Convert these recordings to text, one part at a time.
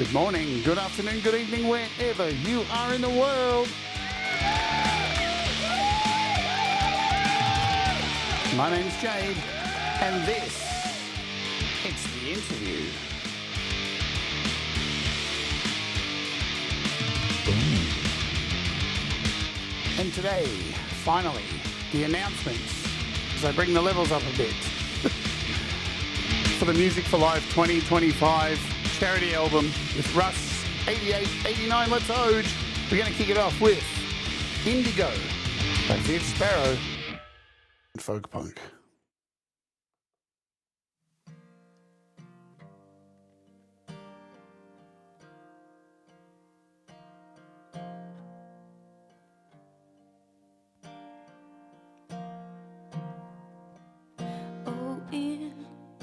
Good morning, good afternoon, good evening, wherever you are in the world. My name's Jade, and it's The Interview. And today, finally, the announcements, as I bring the levels up a bit, for the Music for Life 2025 charity album with Russ8889. Let's Ode. We're going to kick it off with Indigo by Viv Sparrow and Folk Punk.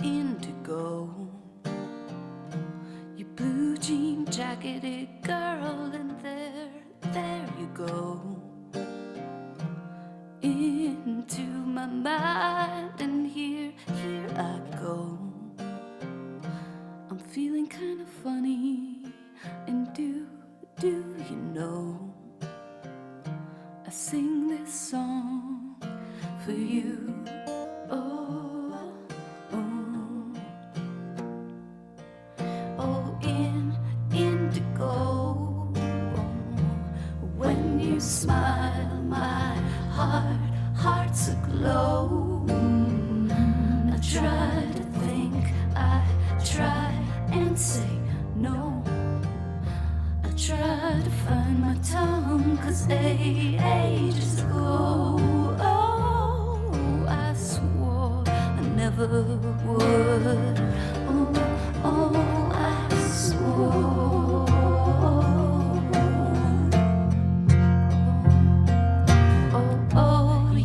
Indigo, you blue jean jacketed girl, and there you go, into my mind, and here I go. I'm feeling kind of funny, and do you know, I sing this song for you. Indigo, when you smile, my heart's aglow. I try to think, I try and say no. I try to find my tongue, 'cause ages ago, I swore I never would. I swore.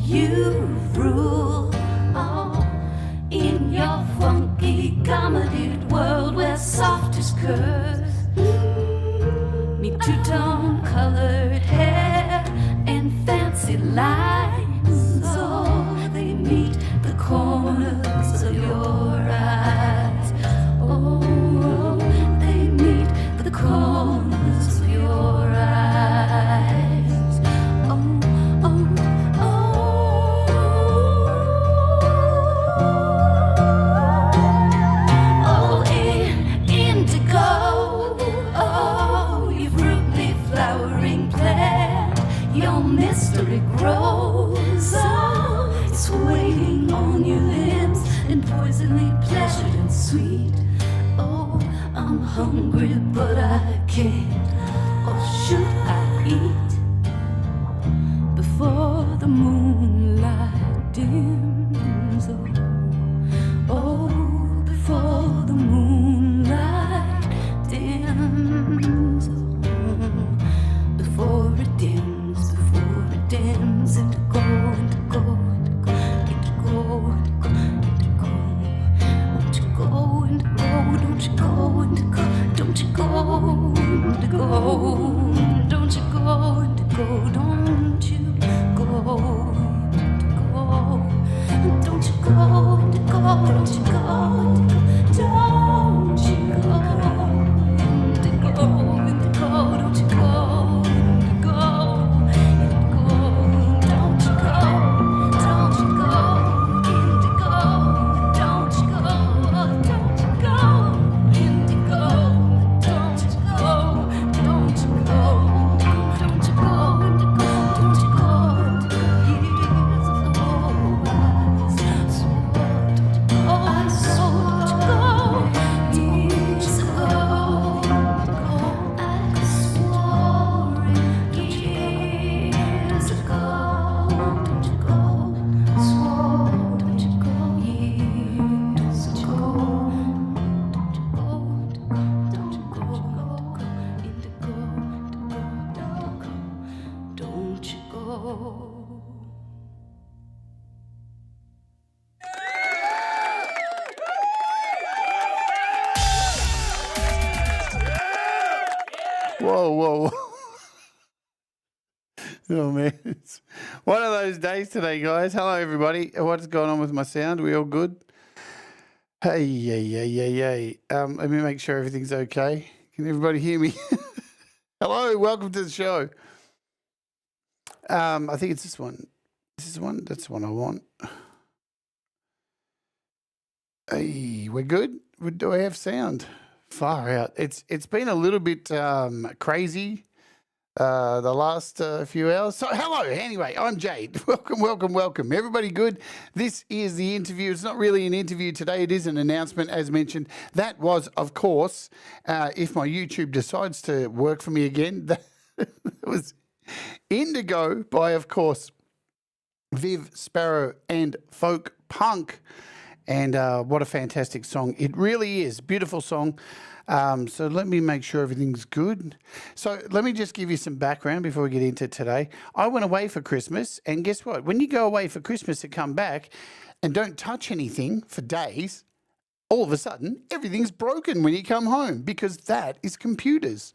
You rule in your funky comedy world where soft is curves meet two-tone colored hair and fancy lines. Oh, they meet the corners of your eyes. Oh, they meet the corners of your eyes. Oh, indigo, you fruity flowering plant, your mystery grows. Oh, it's waiting on your limbs and poisonally pleasured and sweet. Oh, I'm hungry but I can't, or should I eat before the moonlight dims? Oh, before the moonlight dims. Oh, before it dims, indigo, indigo, indigo, indigo, indigo, indigo, indigo, don't you go, indigo, don't you go, indigo, don't you go, indigo, don't you go, indigo, don't you go, don't you go, indigo, indigo, don't you go, indigo, indigo, don't you go, don't you go, indigo, don't you go, don't you go, indigo, don't you go, don't you go, don't you go, indigo, don't you go, years ago I swore, don't you go, years ago I swore, years ago, don't you go, swore, don't you go, years ago, don't you go, don't you go, indigo, don't you go. Whoa. Oh, man. It's one of those days today, guys. Hello, everybody. What's going on with my sound? We all good? Hey. Let me make sure everything's okay. Can everybody hear me? Hello, welcome to the show. I think it's this one. This is one. That's the one I want. Hey, we're good. Do I have sound? Far out. It's been a little bit crazy the last few hours. So hello. Anyway, I'm Jade. Welcome. Everybody good? This is the interview. It's not really an interview today. It is an announcement, as mentioned. That was, of course, if my YouTube decides to work for me again, that was Indigo by, of course, Viv, Sparrow and Folk Punk. And what a fantastic song. It really is. Beautiful song. So let me make sure everything's good. So let me just give you some background before we get into today. I went away for Christmas, and guess what? When you go away for Christmas and come back and don't touch anything for days, all of a sudden everything's broken when you come home, because that is computers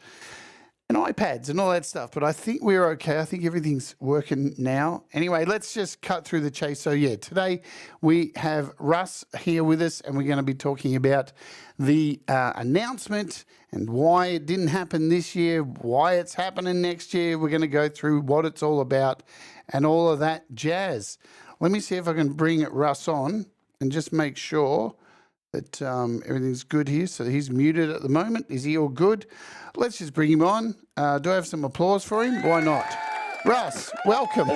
and iPads and all that stuff. But I think we're okay. I think everything's working now. Anyway, let's just cut through the chase. So yeah, today we have Russ here with us, and we're going to be talking about the announcement and why it didn't happen this year, why it's happening next year. We're going to go through what it's all about and all of that jazz. Let me see if I can bring Russ on and just make sure that everything's good here. So he's muted at the moment. Is he all good? Let's just bring him on. Do I have some applause for him? Why not? Russ, welcome.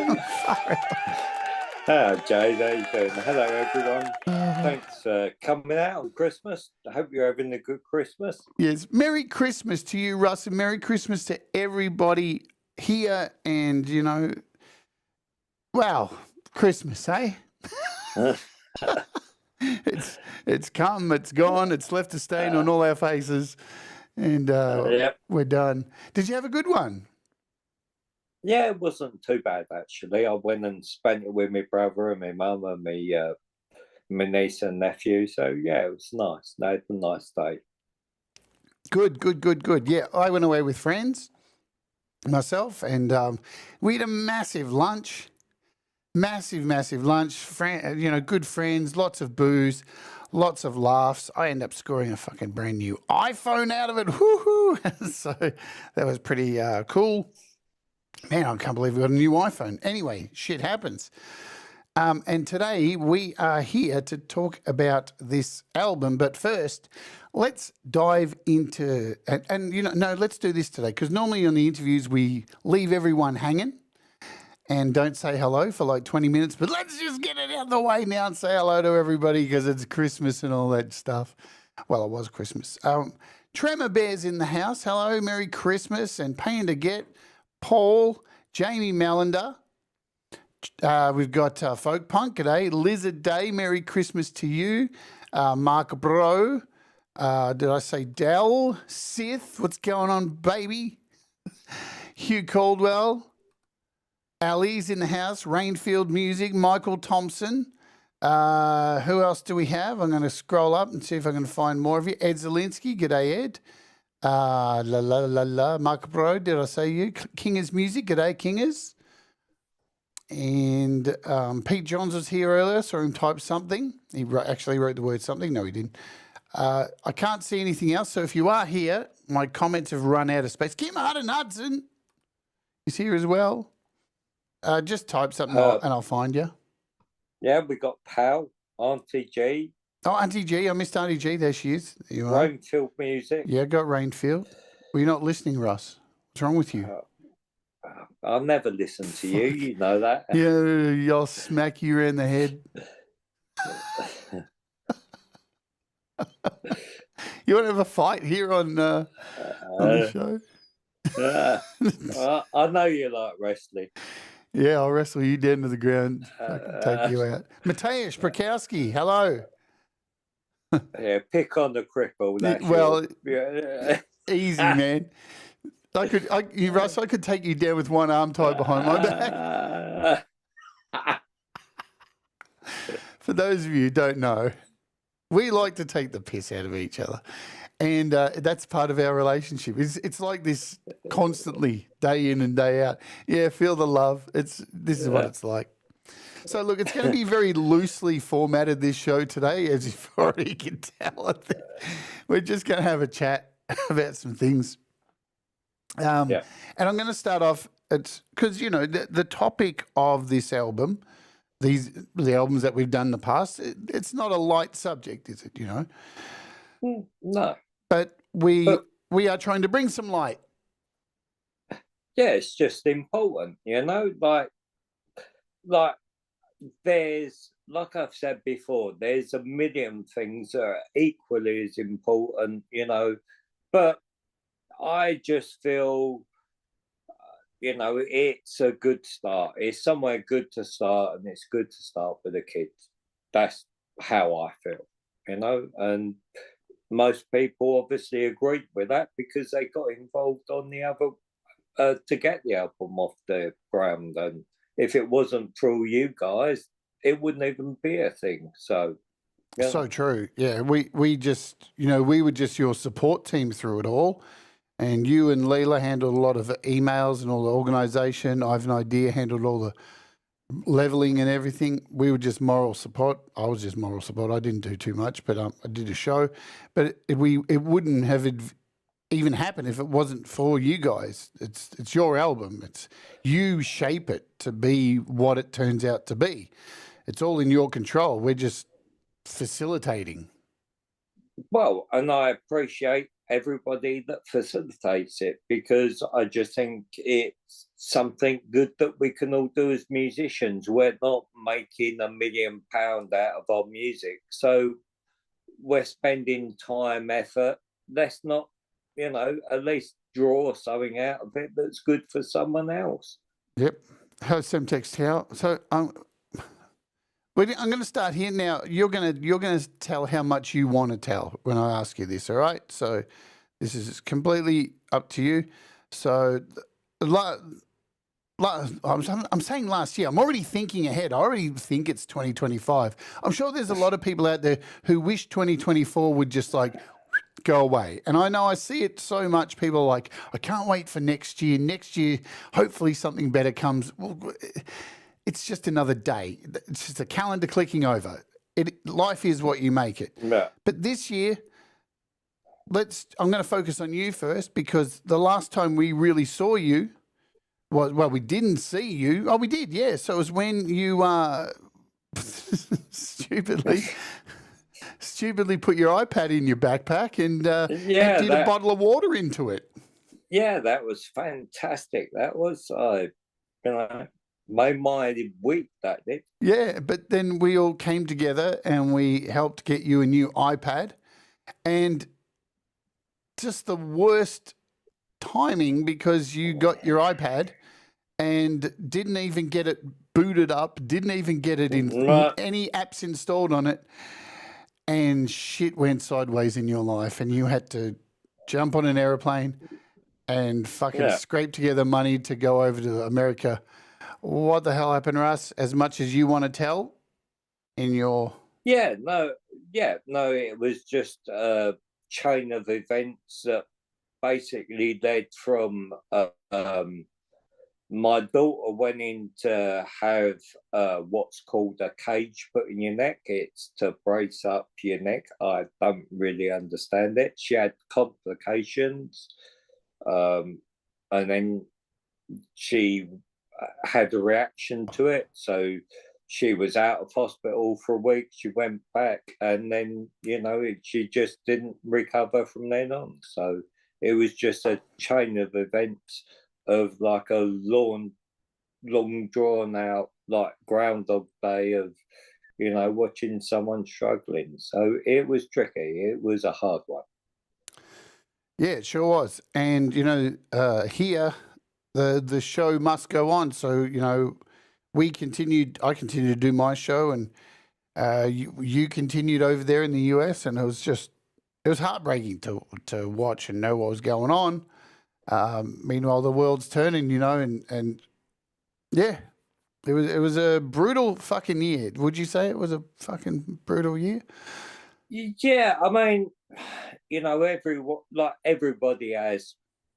Hello, Jade. How you doing? Hello, everyone. Thanks for coming out on Christmas. I hope you're having a good Christmas. Yes. Merry Christmas to you, Russ, and Merry Christmas to everybody here. And, you know, wow, Christmas, eh? It's come, it's gone, it's left a stain on all our faces, and yep. We're done. Did you have a good one? Yeah, it wasn't too bad, actually. I went and spent it with my brother and my mum and my niece and nephew. So, yeah, it was nice. I had a nice day. Good. Yeah, I went away with friends, myself, and we had a massive lunch. Massive lunch, good friends, lots of booze, lots of laughs. I ended up scoring a fucking brand new iPhone out of it. Woohoo! So that was pretty cool. Man, I can't believe we got a new iPhone. Anyway, shit happens. And today we are here to talk about this album. But first, let's dive into, let's do this today. Because normally on the interviews, we leave everyone hanging and don't say hello for like 20 minutes, but let's just get it out of the way now and say hello to everybody because it's Christmas and all that stuff. Well, it was Christmas. Tremor Bear's in the house. Hello, Merry Christmas. And Pain to Get, Paul, Jamie Melander. We've got Folk Punk, g'day. Lizard Day, Merry Christmas to you. Mark Bro. Did I say Dell? Sith, what's going on, baby? Hugh Caldwell. Ali's in the house. Rainfield Music. Michael Thompson. Who else do we have? I'm going to scroll up and see if I can find more of you. Ed Zielinski. G'day, Ed. Mark Bro, did I say you? Kingers Music. G'day, Kingers. And Pete Johns was here earlier. Saw him type something. He actually wrote the word something. No, he didn't. I can't see anything else. So if you are here, my comments have run out of space. Kim Hudson Hudson is here as well. Just type something and I'll find you. Yeah, we got Pal, Auntie G. Oh, Auntie G. I missed Auntie G. There she is. There you are. Rainfield Music. Yeah, got Rainfield. Were you not listening, Russ? What's wrong with you? I'll never listen to you. You know that. Yeah, I'll smack you around the head. You want to have a fight here on the show? I know you like wrestling. Yeah, I'll wrestle you down to the ground. Take you out. Mateusz Prakowski, hello. Yeah, pick on the cripple. Easy, man. Russ, I could take you down with one arm tied behind my back. For those of you who don't know, we like to take the piss out of each other. And that's part of our relationship. It's like this constantly, day in and day out. Yeah, feel the love. This is what it's like. So, look, it's going to be very loosely formatted, this show today, as you already can tell. We're just going to have a chat. about some things. Yeah. And I'm going to start off, it's because, you know, the topic of this album, the albums that we've done in the past, it's not a light subject, is it, you know? No. But we are trying to bring some light. Yeah, it's just important, you know, like there's, like I've said before, there's a million things that are equally as important, you know, but I just feel, you know, it's a good start. It's somewhere good to start, and it's good to start with the kids. That's how I feel, you know, and most people obviously agreed with that because they got involved on the other to get the album off the ground. And if it wasn't through you guys, it wouldn't even be a thing. So, yeah. So true. Yeah, we just, you know, we were just your support team through it all. And you and Leela handled a lot of emails and all the organisation. I've an idea handled all the leveling and everything. We were just moral support. I was just moral support. I didn't do too much, but I did a show. But it wouldn't have even happened if it wasn't for you guys. It's your album. It's you shape it to be what it turns out to be. It's all in your control. We're just facilitating. Well, and I appreciate everybody that facilitates it, because I just think it's something good that we can all do as musicians. We're not making £1 million out of our music, so we're spending time, effort. Let's not, you know, at least draw something out of it that's good for someone else. Yep. How's Semtex Tower? So I'm going to start here now. You're going to tell how much you want to tell when I ask you this. All right. So this is completely up to you. So I'm saying last year. I'm already thinking ahead. I already think it's 2025. I'm sure there's a lot of people out there who wish 2024 would just like go away. And I know I see it so much. People are like, I can't wait for next year. Next year, hopefully something better comes. Well, it's just another day. It's just a calendar clicking over. Life is what you make it. Yeah. But this year, I'm going to focus on you first, because the last time we really saw you, well, we didn't see you. Oh, we did, yeah. So it was when you stupidly put your iPad in your backpack and emptied a bottle of water into it. Yeah, that was fantastic. That was, you know, made my week, that did. Yeah, but then we all came together and we helped get you a new iPad, and just the worst timing, because you got your iPad and didn't even get it booted up, didn't even get it in any apps installed on it, and shit went sideways in your life, and you had to jump on an aeroplane and fucking scrape together money to go over to America. What the hell happened, Russ? As much as you want to tell in your... No, it was just a chain of events that basically led from my daughter went in to have what's called a cage put in your neck. It's to brace up your neck. I don't really understand it. She had complications, and then she had a reaction to it. So she was out of hospital for a week. She went back, and then, you know, she just didn't recover from then on. So it was just a chain of events of like a long drawn out, like Groundhog Day of, you know, watching someone struggling. So it was tricky. It was a hard one. Yeah, it sure was. And, you know, here, the show must go on. So, you know, I continued to do my show, and you continued over there in the US, and it was heartbreaking to watch and know what was going on. Meanwhile, the world's turning, you know, and yeah, it was a brutal fucking year. Would you say it was a fucking brutal year? Yeah, I mean, you know, everybody has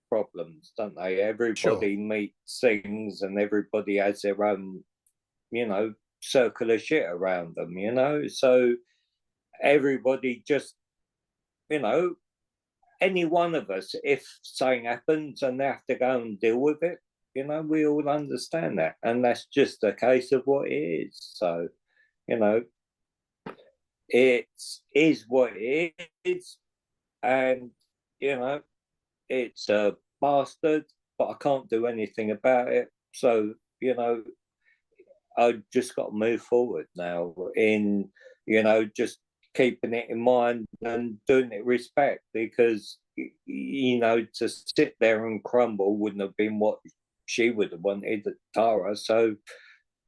problems, don't they? Everybody meets things, and everybody has their own, you know, circle of shit around them, you know. So everybody just, you know, any one of us, if something happens and they have to go and deal with it, you know, we all understand that. And that's just a case of what it is. So, you know, it is what it is. And, you know, it's a bastard, but I can't do anything about it. So, you know, I just got to move forward now in, you know, just keeping it in mind and doing it respect, because, you know, to sit there and crumble wouldn't have been what she would have wanted, Tara. So,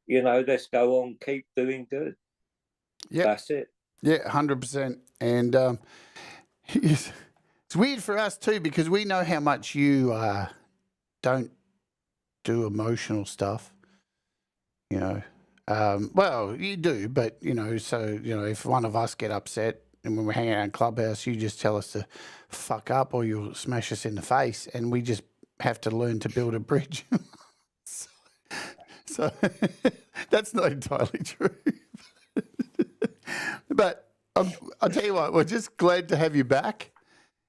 you know, let's go on, keep doing good. Yeah, that's it. Yeah, 100%. And it's weird for us too, because we know how much you don't do emotional stuff. You know, well, you do, but you know, so you know, if one of us get upset and when we're hanging out in Clubhouse, you just tell us to fuck up, or you'll smash us in the face, and we just have to learn to build a bridge. so that's not entirely true. But I'll tell you what, we're just glad to have you back,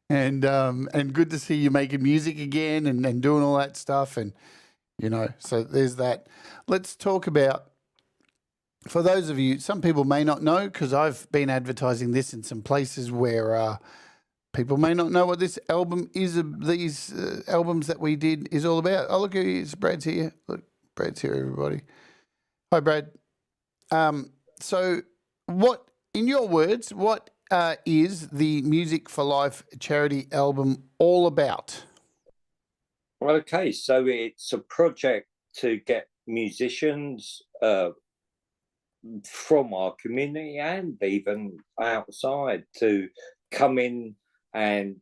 and good to see you making music again and doing all that stuff, and you know, so there's that. Let's talk about, for those of you, some people may not know, because I've been advertising this in some places where people may not know what this album is, these albums that we did is all about. Oh, look, Brad's here. Look, Brad's here, everybody. Hi, Brad. So what, in your words, what is the Music for Life charity album all about? Okay, so it's a project to get musicians from our community and even outside to come in and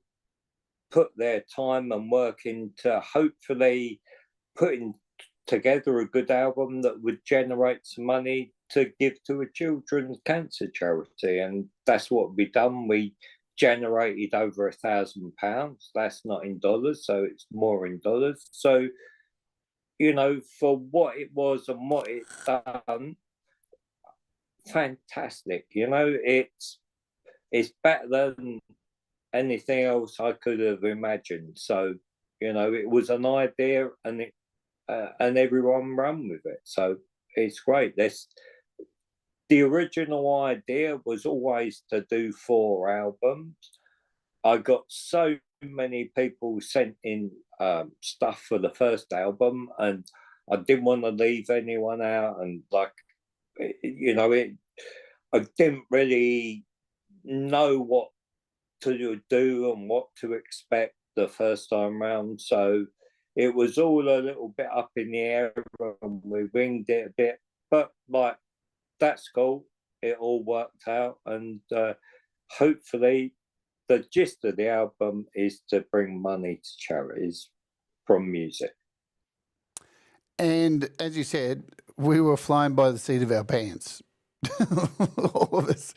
put their time and work into hopefully putting together a good album that would generate some money to give to a children's cancer charity. And that's what we done. We generated over £1,000. That's not in dollars, so it's more in dollars. So, you know, for what it was and what it done, fantastic. You know, it's better than anything else I could have imagined. So, you know, it was an idea, and it and everyone ran with it. So it's great. The original idea was always to do 4 albums. I got so many people sent in stuff for the first album, and I didn't want to leave anyone out. And like, you know, I didn't really know what to do and what to expect the first time round. So it was all a little bit up in the air, and we winged it a bit. But like, that's cool. It all worked out, and hopefully the gist of the album is to bring money to charities from music. And as you said, we were flying by the seat of our pants. All of us.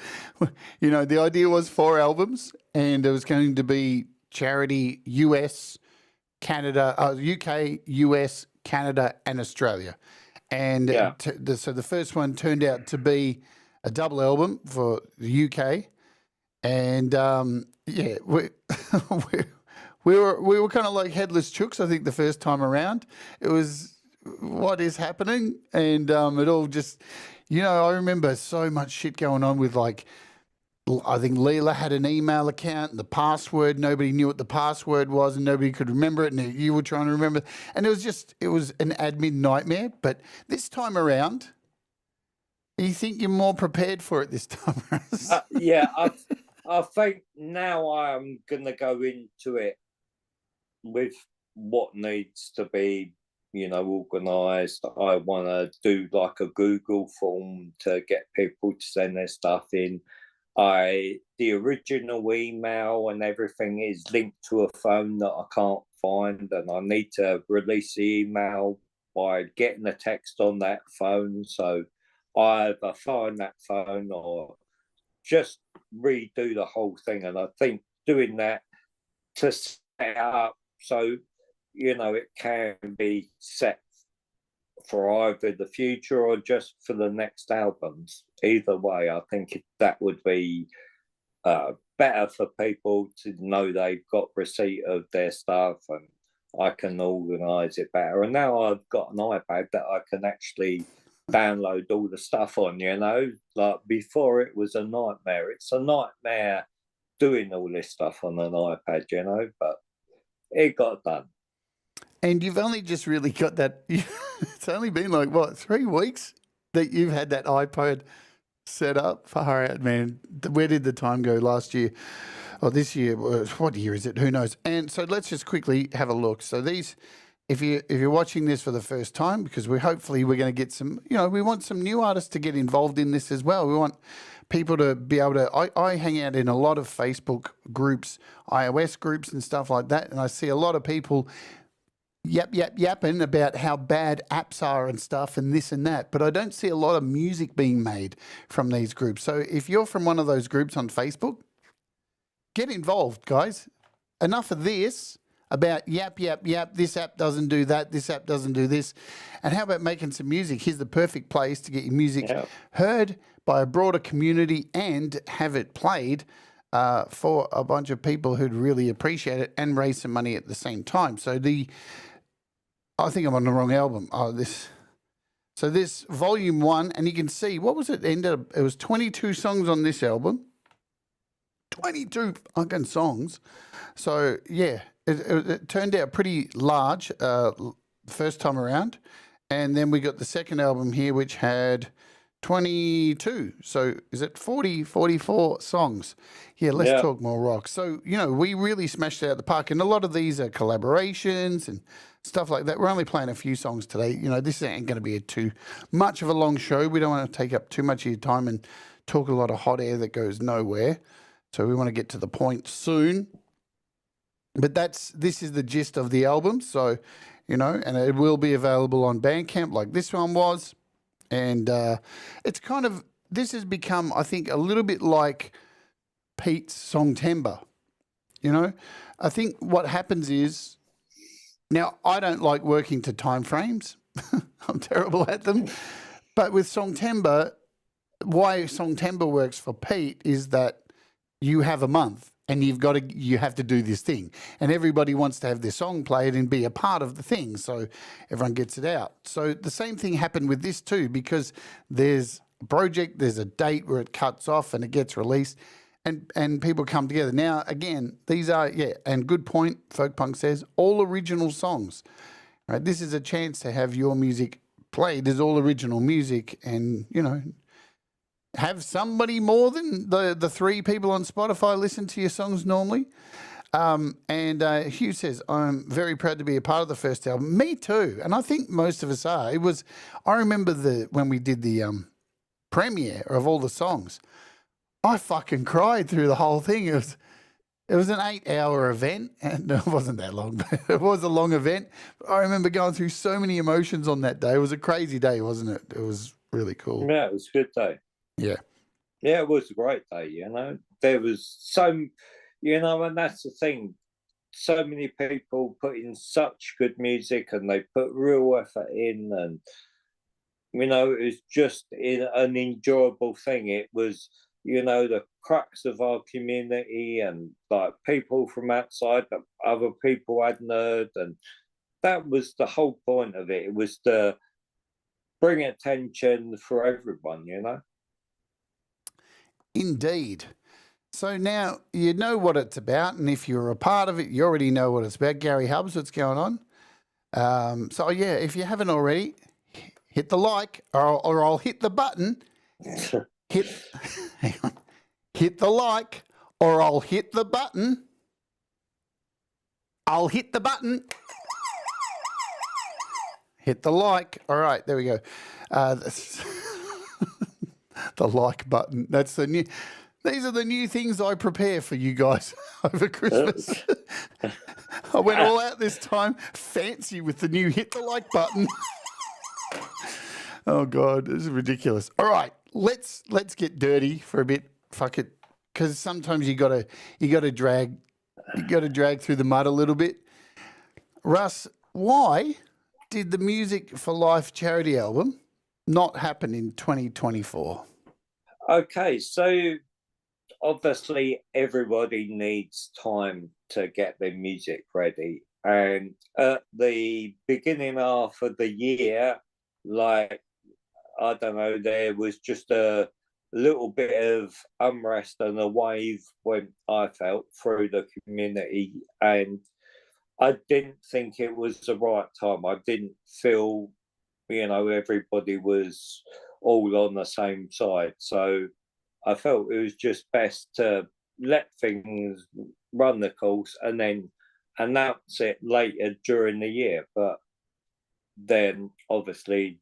You know, the idea was 4 albums, and it was going to be charity US, Canada, UK, US, Canada, and Australia. And Yeah. So the first one turned out to be a double album for the UK, and yeah, we were kind of like headless chooks. I think the first time around, it was, what is happening, and it all just, you know, I remember so much shit going on with, like, I think Leela had an email account, and the password, nobody knew what the password was, and nobody could remember it, and you were trying to remember. And it was an admin nightmare. But this time around, you think you're more prepared for it this time around? Yeah, I think now I'm going to go into it with what needs to be, you know, organised. I want to do like a Google form to get people to send their stuff in. The original email and everything is linked to a phone that I can't find, and I need to release the email by getting a text on that phone. So I either find that phone or just redo the whole thing. And I think doing that to set it up so, you know, it can be set for either the future or just for the next albums. Either way, I think that would be better for people to know they've got receipt of their stuff, and I can organise it better. And now I've got an iPad that I can actually download all the stuff on, you know. Like before it was a nightmare. It's a nightmare doing all this stuff on an iPad, you know, but it got done. And you've only just really got that. It's only been like, what, 3 weeks that you've had that iPad set up? Far out, man. Where did the time go last year? Or this year? What year is it? Who knows? And so let's just quickly have a look. So these, if you're watching this for the first time, because we're going to get some, you know, we want some new artists to get involved in this as well. We want people to be able to, I hang out in a lot of Facebook groups, iOS groups and stuff like that, and I see a lot of people yapping about how bad apps are and stuff and this and that, but I don't see a lot of music being made from these groups. So if you're from one of those groups on Facebook, get involved, guys. Enough of this about yap, this app doesn't do that, this app doesn't do this. And how about making some music? Here's the perfect place to get your music heard by a broader community and have it played for a bunch of people who'd really appreciate it and raise some money at the same time. So I think I'm on the wrong album. So this volume 1, and you can see, what was it? It was 22 songs on this album. 22 fucking songs. So yeah, it turned out pretty large first time around. And then we got the second album here, which had 22. So is it 44 songs? Yeah, let's talk more rock. So, you know, we really smashed it out the park. And a lot of these are collaborations and stuff like that. We're only playing a few songs today. You know, this ain't going to be too much of a long show. We don't want to take up too much of your time and talk a lot of hot air that goes nowhere. So we want to get to the point soon. But this is the gist of the album. So, you know, and it will be available on Bandcamp like this one was. And it's kind of, this has become, I think, a little bit like Pete's Songtember. You know, I think what happens is, now I don't like working to time frames. I'm terrible at them. But with Songtember, why Songtember works for Pete is that you have a month and you have to do this thing, and everybody wants to have their song played and be a part of the thing, so everyone gets it out. So the same thing happened with this too, because there's a project, there's a date where it cuts off and it gets released, and people come together. Now again, these are, and good point, Folk Punk says, all original songs, right? This is a chance to have your music played as all original music, and you know, have somebody more than the 3 people on Spotify listen to your songs normally. And Hugh says, I'm very proud to be a part of the first album. Me too. And I think most of us are. I remember when we did the premiere of all the songs, I fucking cried through the whole thing. It was an 8-hour event, and it wasn't that long, but it was a long event. I remember going through so many emotions on that day. It was a crazy day, wasn't it? It was really cool. Yeah, it was a good day. Yeah. Yeah, it was a great day, you know. There was you know, and that's the thing. So many people put in such good music and they put real effort in, and, you know, it was just an enjoyable thing. It was, you know, the crux of our community and like people from outside that other people hadn't heard. And that was the whole point of it. It was to bring attention for everyone, you know. Indeed. So now you know what it's about, and if you're a part of it, you already know what it's about. Gary Hubbs, what's going on? So yeah, if you haven't already, hit the like, or I'll hit the button. Hang on. Hit the like, or I'll hit the button. I'll hit the button. Hit the like. All right, there we go. The like button. That's the new. These are the new things I prepare for you guys over Christmas. I went all out this time, fancy with the new hit the like button. Oh God, this is ridiculous. All right, let's get dirty for a bit. Fuck it, because sometimes you gotta drag through the mud a little bit. Russ, why did the Music for Life charity album not happen in 2024? Okay, so obviously everybody needs time to get their music ready. And at the beginning half of the year, like, I don't know, there was just a little bit of unrest and a wave when I felt through the community. And I didn't think it was the right time. I didn't feel, everybody was all on the same side. So I felt it was just best to let things run the course and then announce it later during the year. But then obviously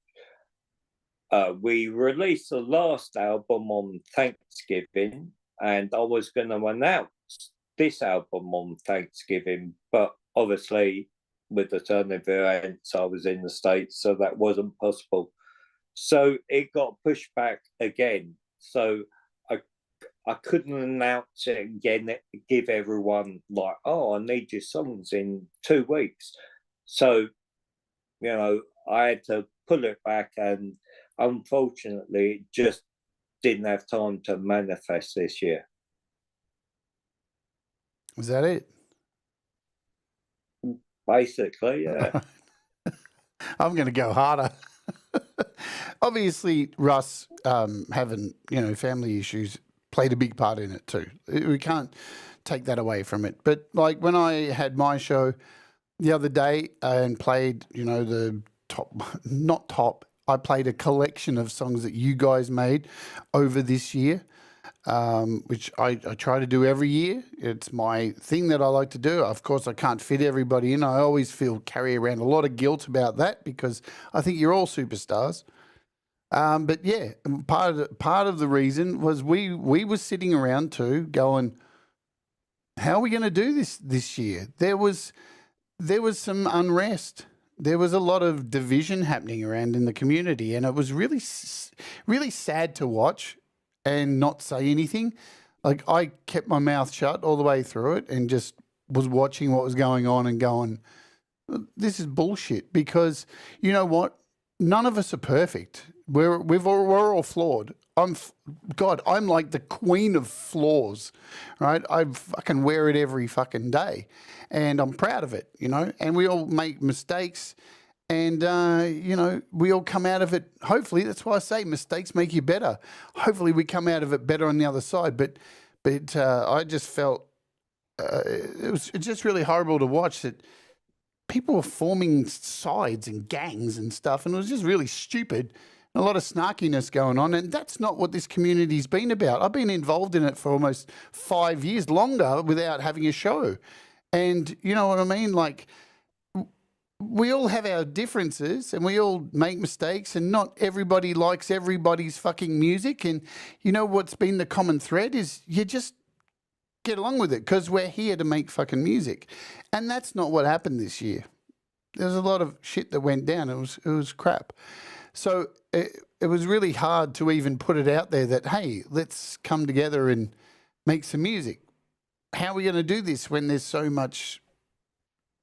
we released the last album on Thanksgiving, and I was going to announce this album on Thanksgiving, but obviously with the turn of events, I was in the States, so that wasn't possible. So it got pushed back again. So I couldn't announce it again, give everyone like, oh, I need your songs in 2 weeks. So, I had to pull it back, and unfortunately, it just didn't have time to manifest this year. Was that it? Basically, yeah. I'm going to go harder. Obviously, Russ having, family issues played a big part in it too. We can't take that away from it. But like when I had my show the other day and played, the I played a collection of songs that you guys made over this year, which I try to do every year. It's my thing that I like to do. Of course, I can't fit everybody in. I always carry around a lot of guilt about that because I think you're all superstars. But yeah, part of the reason was we were sitting around too going, how are we going to do this year? There was some unrest. There was a lot of division happening around in the community, and it was really, really sad to watch and not say anything. Like, I kept my mouth shut all the way through it and just was watching what was going on and going, this is bullshit, because you know what? None of us are perfect. We're all flawed. I'm like the queen of flaws, right? I fucking wear it every fucking day, and I'm proud of it, and we all make mistakes, and, we all come out of it. Hopefully, that's why I say mistakes make you better. Hopefully we come out of it better on the other side. But I just felt it was just really horrible to watch that people were forming sides and gangs and stuff, and it was just really stupid. A lot of snarkiness going on, and that's not what this community's been about. I've been involved in it for almost 5 years, longer, without having a show. And you know what I mean? Like, we all have our differences and we all make mistakes, and not everybody likes everybody's fucking music. And you know what's been the common thread is you just get along with it because we're here to make fucking music. And that's not what happened this year. There was a lot of shit that went down. It was crap. So it was really hard to even put it out there that, hey, let's come together and make some music. How are we going to do this when there's so much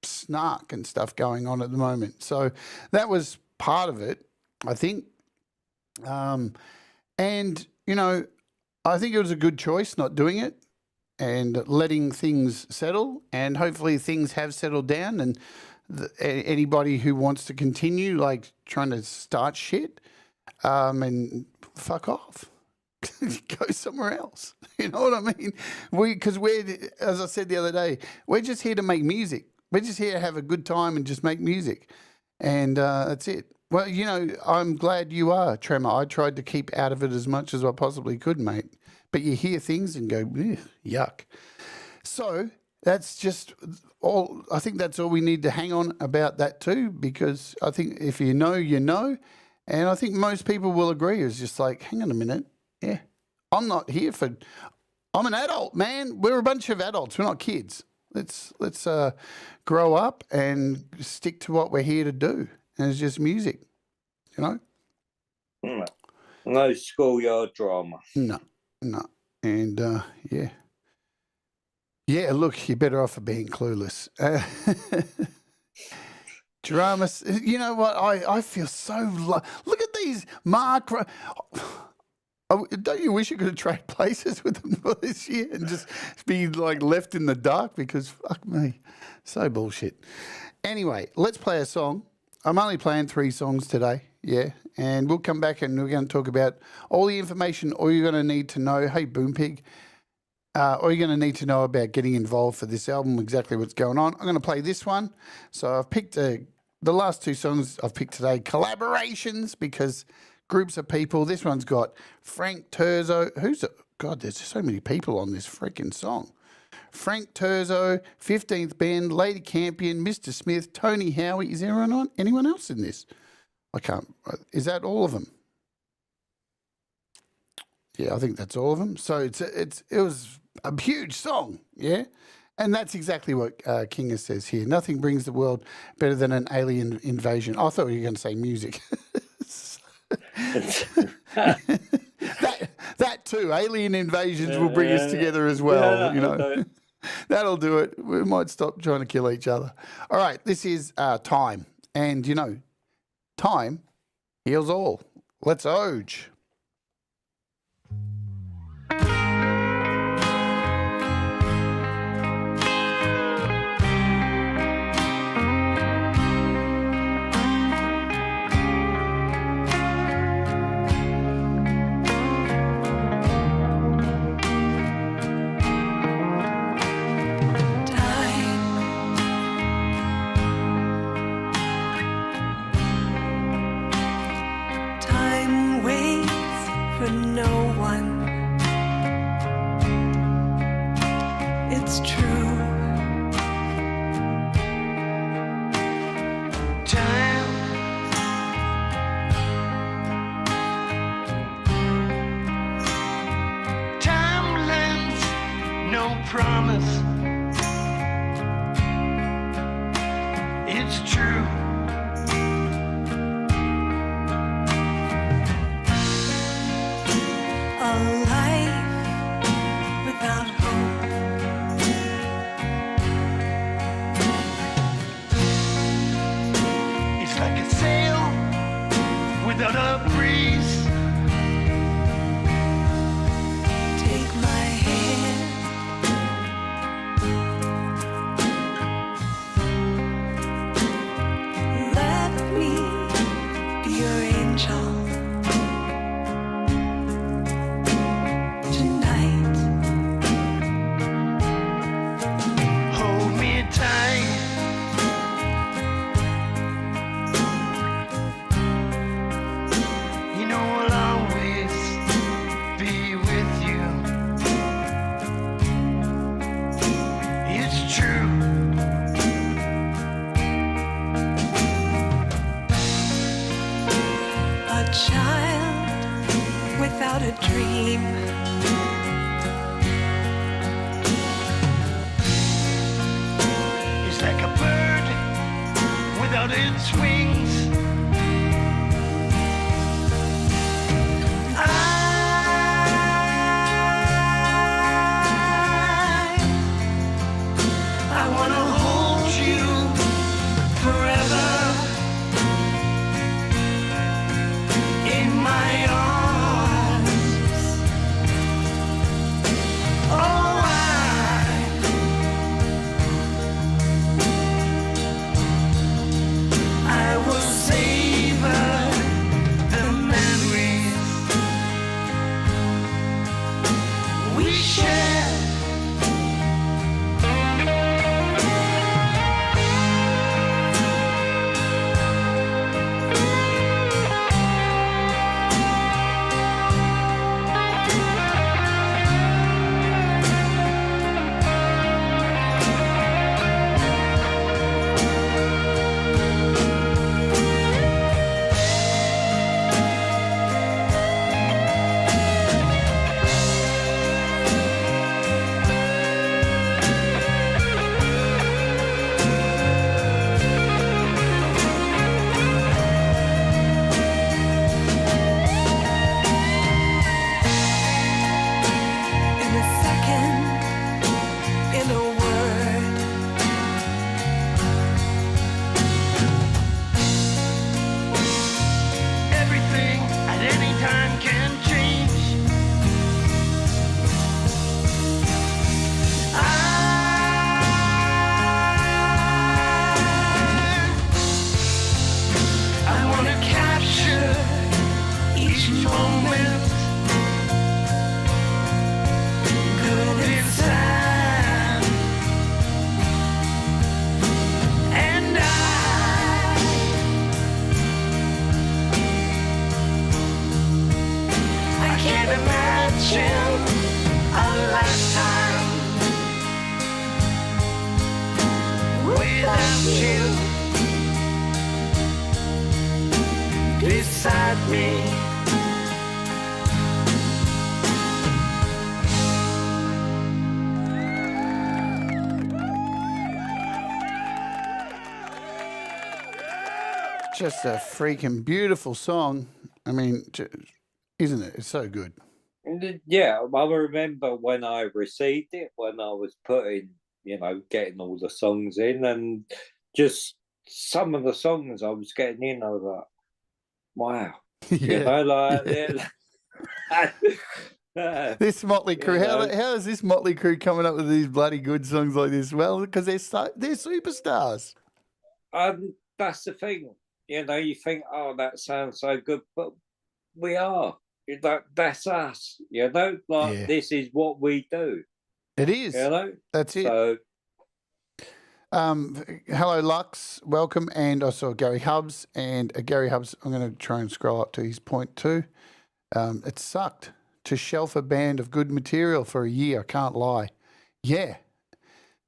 snark and stuff going on at the moment? So that was part of it, I think. And, I think it was a good choice not doing it and letting things settle. And hopefully things have settled down, and anybody who wants to continue like trying to start shit and fuck off, go somewhere else. You know what I mean? Because we're, as I said the other day, we're just here to make music. We're just here to have a good time and just make music, and that's it. Well, I'm glad you are, Tremor. I tried to keep out of it as much as I possibly could, mate. But you hear things and go, yuck. So that's just all. I think that's all we need to hang on about that too, because I think if you know, you know. And I think most people will agree. It's just like, hang on a minute. Yeah, I'm not here for, I'm an adult, man. We're a bunch of adults. We're not kids. Let's grow up and stick to what we're here to do. And it's just music, No schoolyard drama. No. And, yeah. Yeah, look, you're better off for being clueless. Drama. You know what? I feel so... Look at these, Mark. Don't you wish you could have traded places with them for this year and just be like left in the dark? Because fuck me, so bullshit. Anyway, let's play a song. I'm only playing 3 songs today, yeah, and we'll come back and we're going to talk about all the information, all you're going to need to know. Hey, Boom Pig, all you're going to need to know about getting involved for this album, exactly what's going on. I'm going to play this one. So I've picked the last 2 songs I've picked today, collaborations, because groups of people. This one's got Frank Turzo. God, there's so many people on this freaking song. Frank Turzo, 15th Bend, Lady Campion, Mr. Smith, Tony Howie. Is there anyone else in this? I can't. Is that all of them? Yeah, I think that's all of them. So it was a huge song, yeah? And that's exactly what Kinga says here. Nothing brings the world better than an alien invasion. I thought you were going to say music. that too. Alien invasions will bring us together as well. Okay. That'll do it. We might stop trying to kill each other. All right, this is Time. And, time heals all. Let's Oge. I each moment good inside, and I can't imagine a lifetime without you beside me. Just a freaking beautiful song. I mean, isn't it? It's so good. Yeah, I remember when I received it, when I was putting, getting all the songs in, and just some of the songs I was getting in, I was like, wow. This Motley Crue, how is this Motley Crue coming up with these bloody good songs like this? Well, because they're superstars. That's the thing. You think, oh, that sounds so good, but we are. That's us. This is what we do. It is. That's it. So, hello, Lux. Welcome. And I saw Gary Hubbs. And Gary Hubbs, I'm going to try and scroll up to his point too. It sucked to shelf a band of good material for a year. I can't lie. Yeah.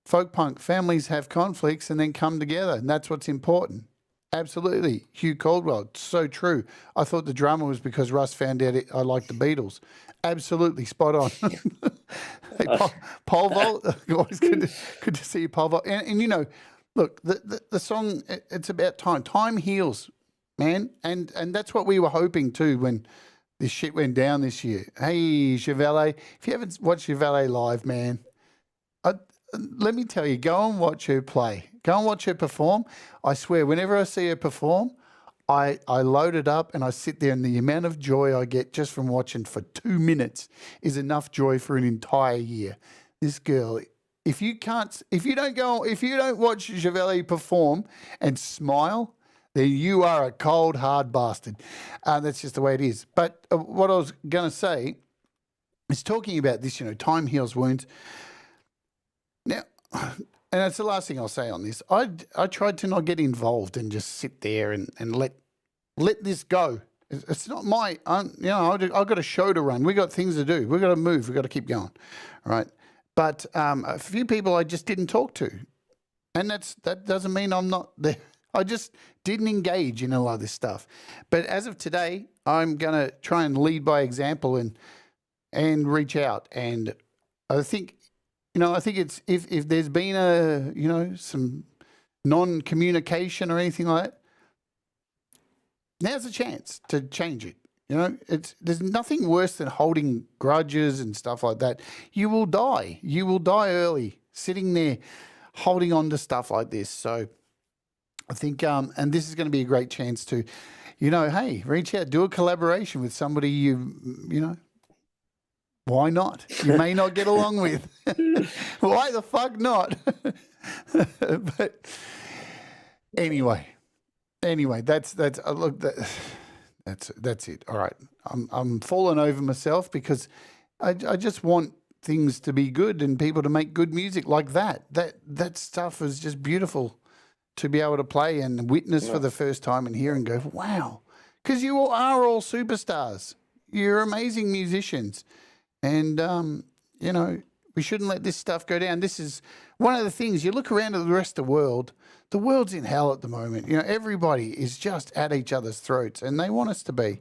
Folk punk families have conflicts and then come together. And that's what's important. Absolutely. Hugh Caldwell. So true. I thought the drummer was because Russ found out I liked the Beatles. Absolutely. Spot on. Hey, Pole Vault. Always good to see you, Pole Vault. And look, the song, it's about time. Time heals, man. And that's what we were hoping too when this shit went down this year. Hey, Chevelle. If you haven't watched Chevelle live, man, let me tell you, go and watch her play. Go and watch her perform. I swear, whenever I see her perform, I load it up and I sit there, and the amount of joy I get just from watching for 2 minutes is enough joy for an entire year. This girl, if you don't watch Chevelle perform and smile, then you are a cold, hard bastard. That's just the way it is. But what I was going to say is talking about this, time heals wounds. Now, and that's the last thing I'll say on this. I tried to not get involved and just sit there and let this go. It's not my, I've got a show to run. We got things to do. We got to move. We got to keep going, right? But a few people I just didn't talk to, and that doesn't mean I'm not there. I just didn't engage in a lot of this stuff. But as of today, I'm gonna try and lead by example and reach out. And I think. I think it's if there's been some non-communication or anything like that, now's a chance to change it. There's nothing worse than holding grudges and stuff like that. You will die. You will die early sitting there holding on to stuff like this. So I think, and this is going to be a great chance to, hey, reach out, do a collaboration with somebody why not? You may not get along with. Why the fuck not? But anyway, that's look, that's it. All right, I'm falling over myself because I just want things to be good and people to make good music like that. That stuff is just beautiful to be able to play and witness for the first time and hear and go, wow, because you all are all superstars. You're amazing musicians. And, we shouldn't let this stuff go down. This is one of the things. You look around at the rest of the world's in hell at the moment. Everybody is just at each other's throats, and they want us to be.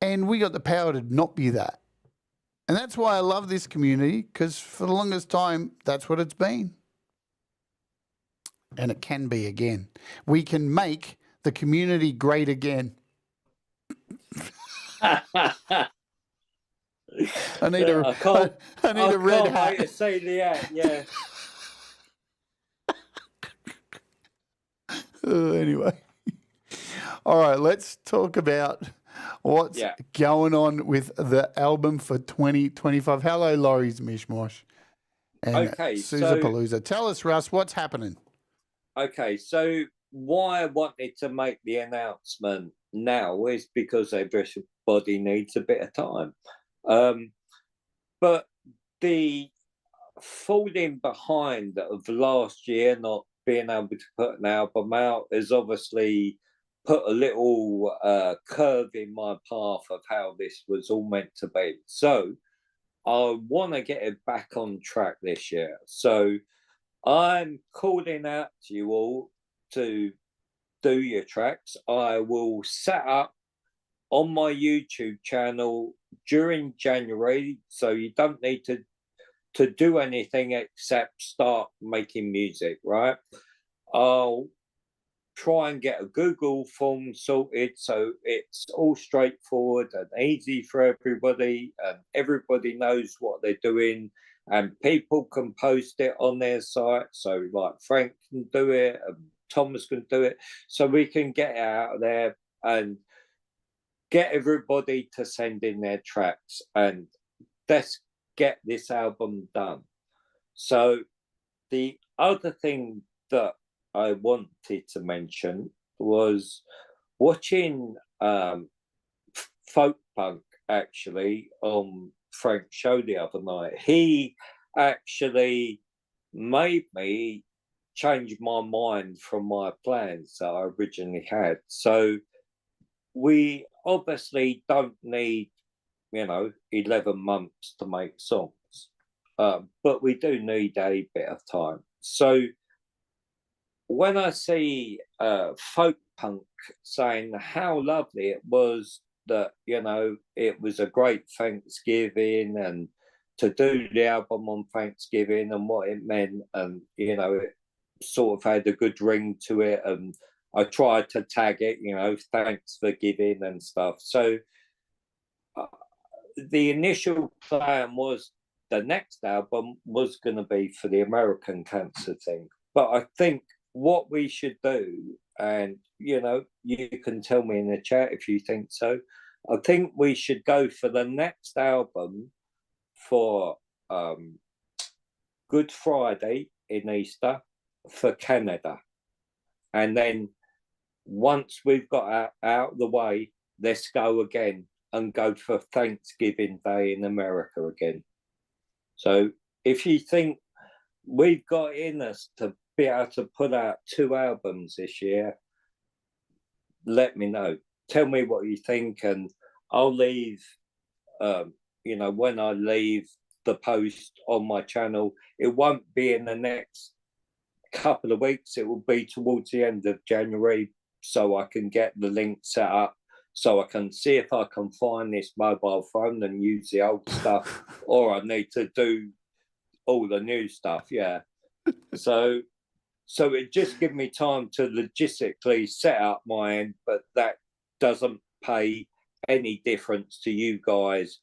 And we got the power to not be that. And that's why I love this community, because for the longest time, that's what it's been. And it can be again. We can make the community great again. I need a red hat. Wait to say the hat, yeah. Anyway, all right. Let's talk about what's going on with the album for 2025. Hello, Laurie's Mishmosh and okay, Sousa Palooza. Tell us, Russ, what's happening? Okay, so why I wanted to make the announcement now is because everybody needs a bit of time. But the falling behind of last year, not being able to put an album out, has obviously put a little curve in my path of how this was all meant to be. So I want to get it back on track this year. So I'm calling out to you all to do your tracks. I will set up on my YouTube channel during January, so you don't need to do anything except start making music, right? I'll try and get a Google form sorted so it's all straightforward and easy for everybody, and everybody knows what they're doing, and people can post it on their site. So like Frank can do it and Thomas can do it, so we can get it out there and get everybody to send in their tracks, and let's get this album done. So the other thing that I wanted to mention was watching folk punk actually on Frank's show the other night. He actually made me change my mind from my plans that I originally had. So we obviously don't need, 11 months to make songs, but we do need a bit of time. So when I see folk punk saying how lovely it was that, it was a great Thanksgiving, and to do the album on Thanksgiving and what it meant, and, it sort of had a good ring to it, and I tried to tag it, thanks for giving and stuff. So the initial plan was the next album was going to be for the American cancer thing. But I think what we should do, and, you can tell me in the chat if you think so, I think we should go for the next album for Good Friday in Easter for Canada. And then once we've got out of the way, let's go again and go for Thanksgiving Day in America again. So if you think we've got in us to be able to put out 2 albums this year, let me know. Tell me what you think, and I'll leave, when I leave the post on my channel, it won't be in the next couple of weeks. It will be towards the end of January, so I can get the link set up, so I can see if I can find this mobile phone and use the old stuff, or I need to do all the new stuff. Yeah. So it just gives me time to logistically set up my end, but that doesn't pay any difference to you guys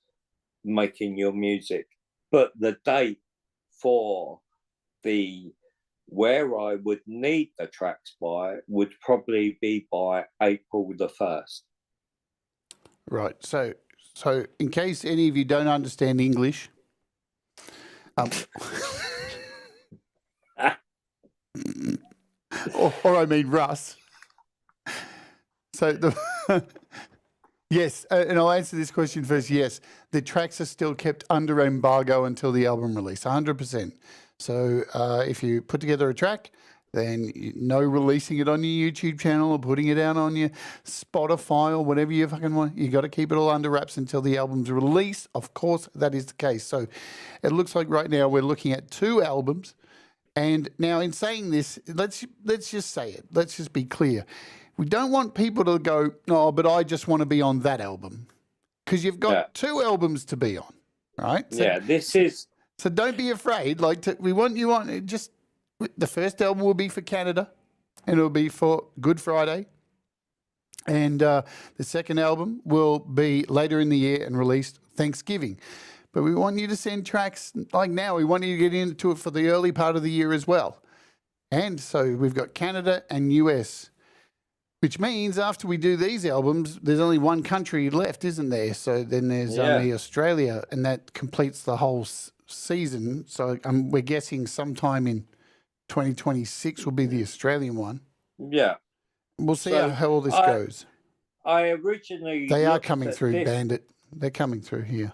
making your music. But the date for where I would need the tracks by would probably be by April the 1st. Right. So in case any of you don't understand English, or I mean Russ. So yes, and I'll answer this question first. Yes, the tracks are still kept under embargo until the album release, 100%. So if you put together a track, then no releasing it on your YouTube channel or putting it out on your Spotify or whatever you fucking want. You got to keep it all under wraps until the album's released. Of course, that is the case. So it looks like right now we're looking at 2 albums. And now in saying this, let's just say it. Let's just be clear. We don't want people to go, oh, but I just want to be on that album. Because you've got 2 albums to be on, right? So, yeah, this is... So don't be afraid. We want you on. Just the first album will be for Canada, and it'll be for Good Friday. And the second album will be later in the year and released Thanksgiving. But we want you to send tracks like now. We want you to get into it for the early part of the year as well. And so we've got Canada and US, which means after we do these albums, there's only one country left, isn't there? So then there's only Australia, and that completes the whole season. So we're guessing sometime in 2026 will be the Australian one. Yeah. We'll see So how all this I goes. I originally They are looked coming at through, Bandit. They're coming through here.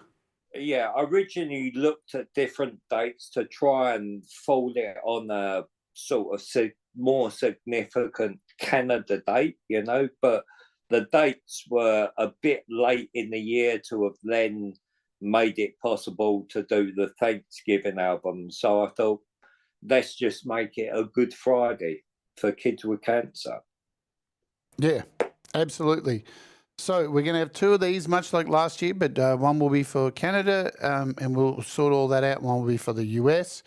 Yeah, I originally looked at different dates to try and fold it on a sort of more significant Canada date, but the dates were a bit late in the year to have then made it possible to do the Thanksgiving album. So I thought, let's just make it a Good Friday for kids with cancer. Yeah, absolutely. So we're going to have two of these, much like last year, but one will be for Canada, and we'll sort all that out. One will be for the US.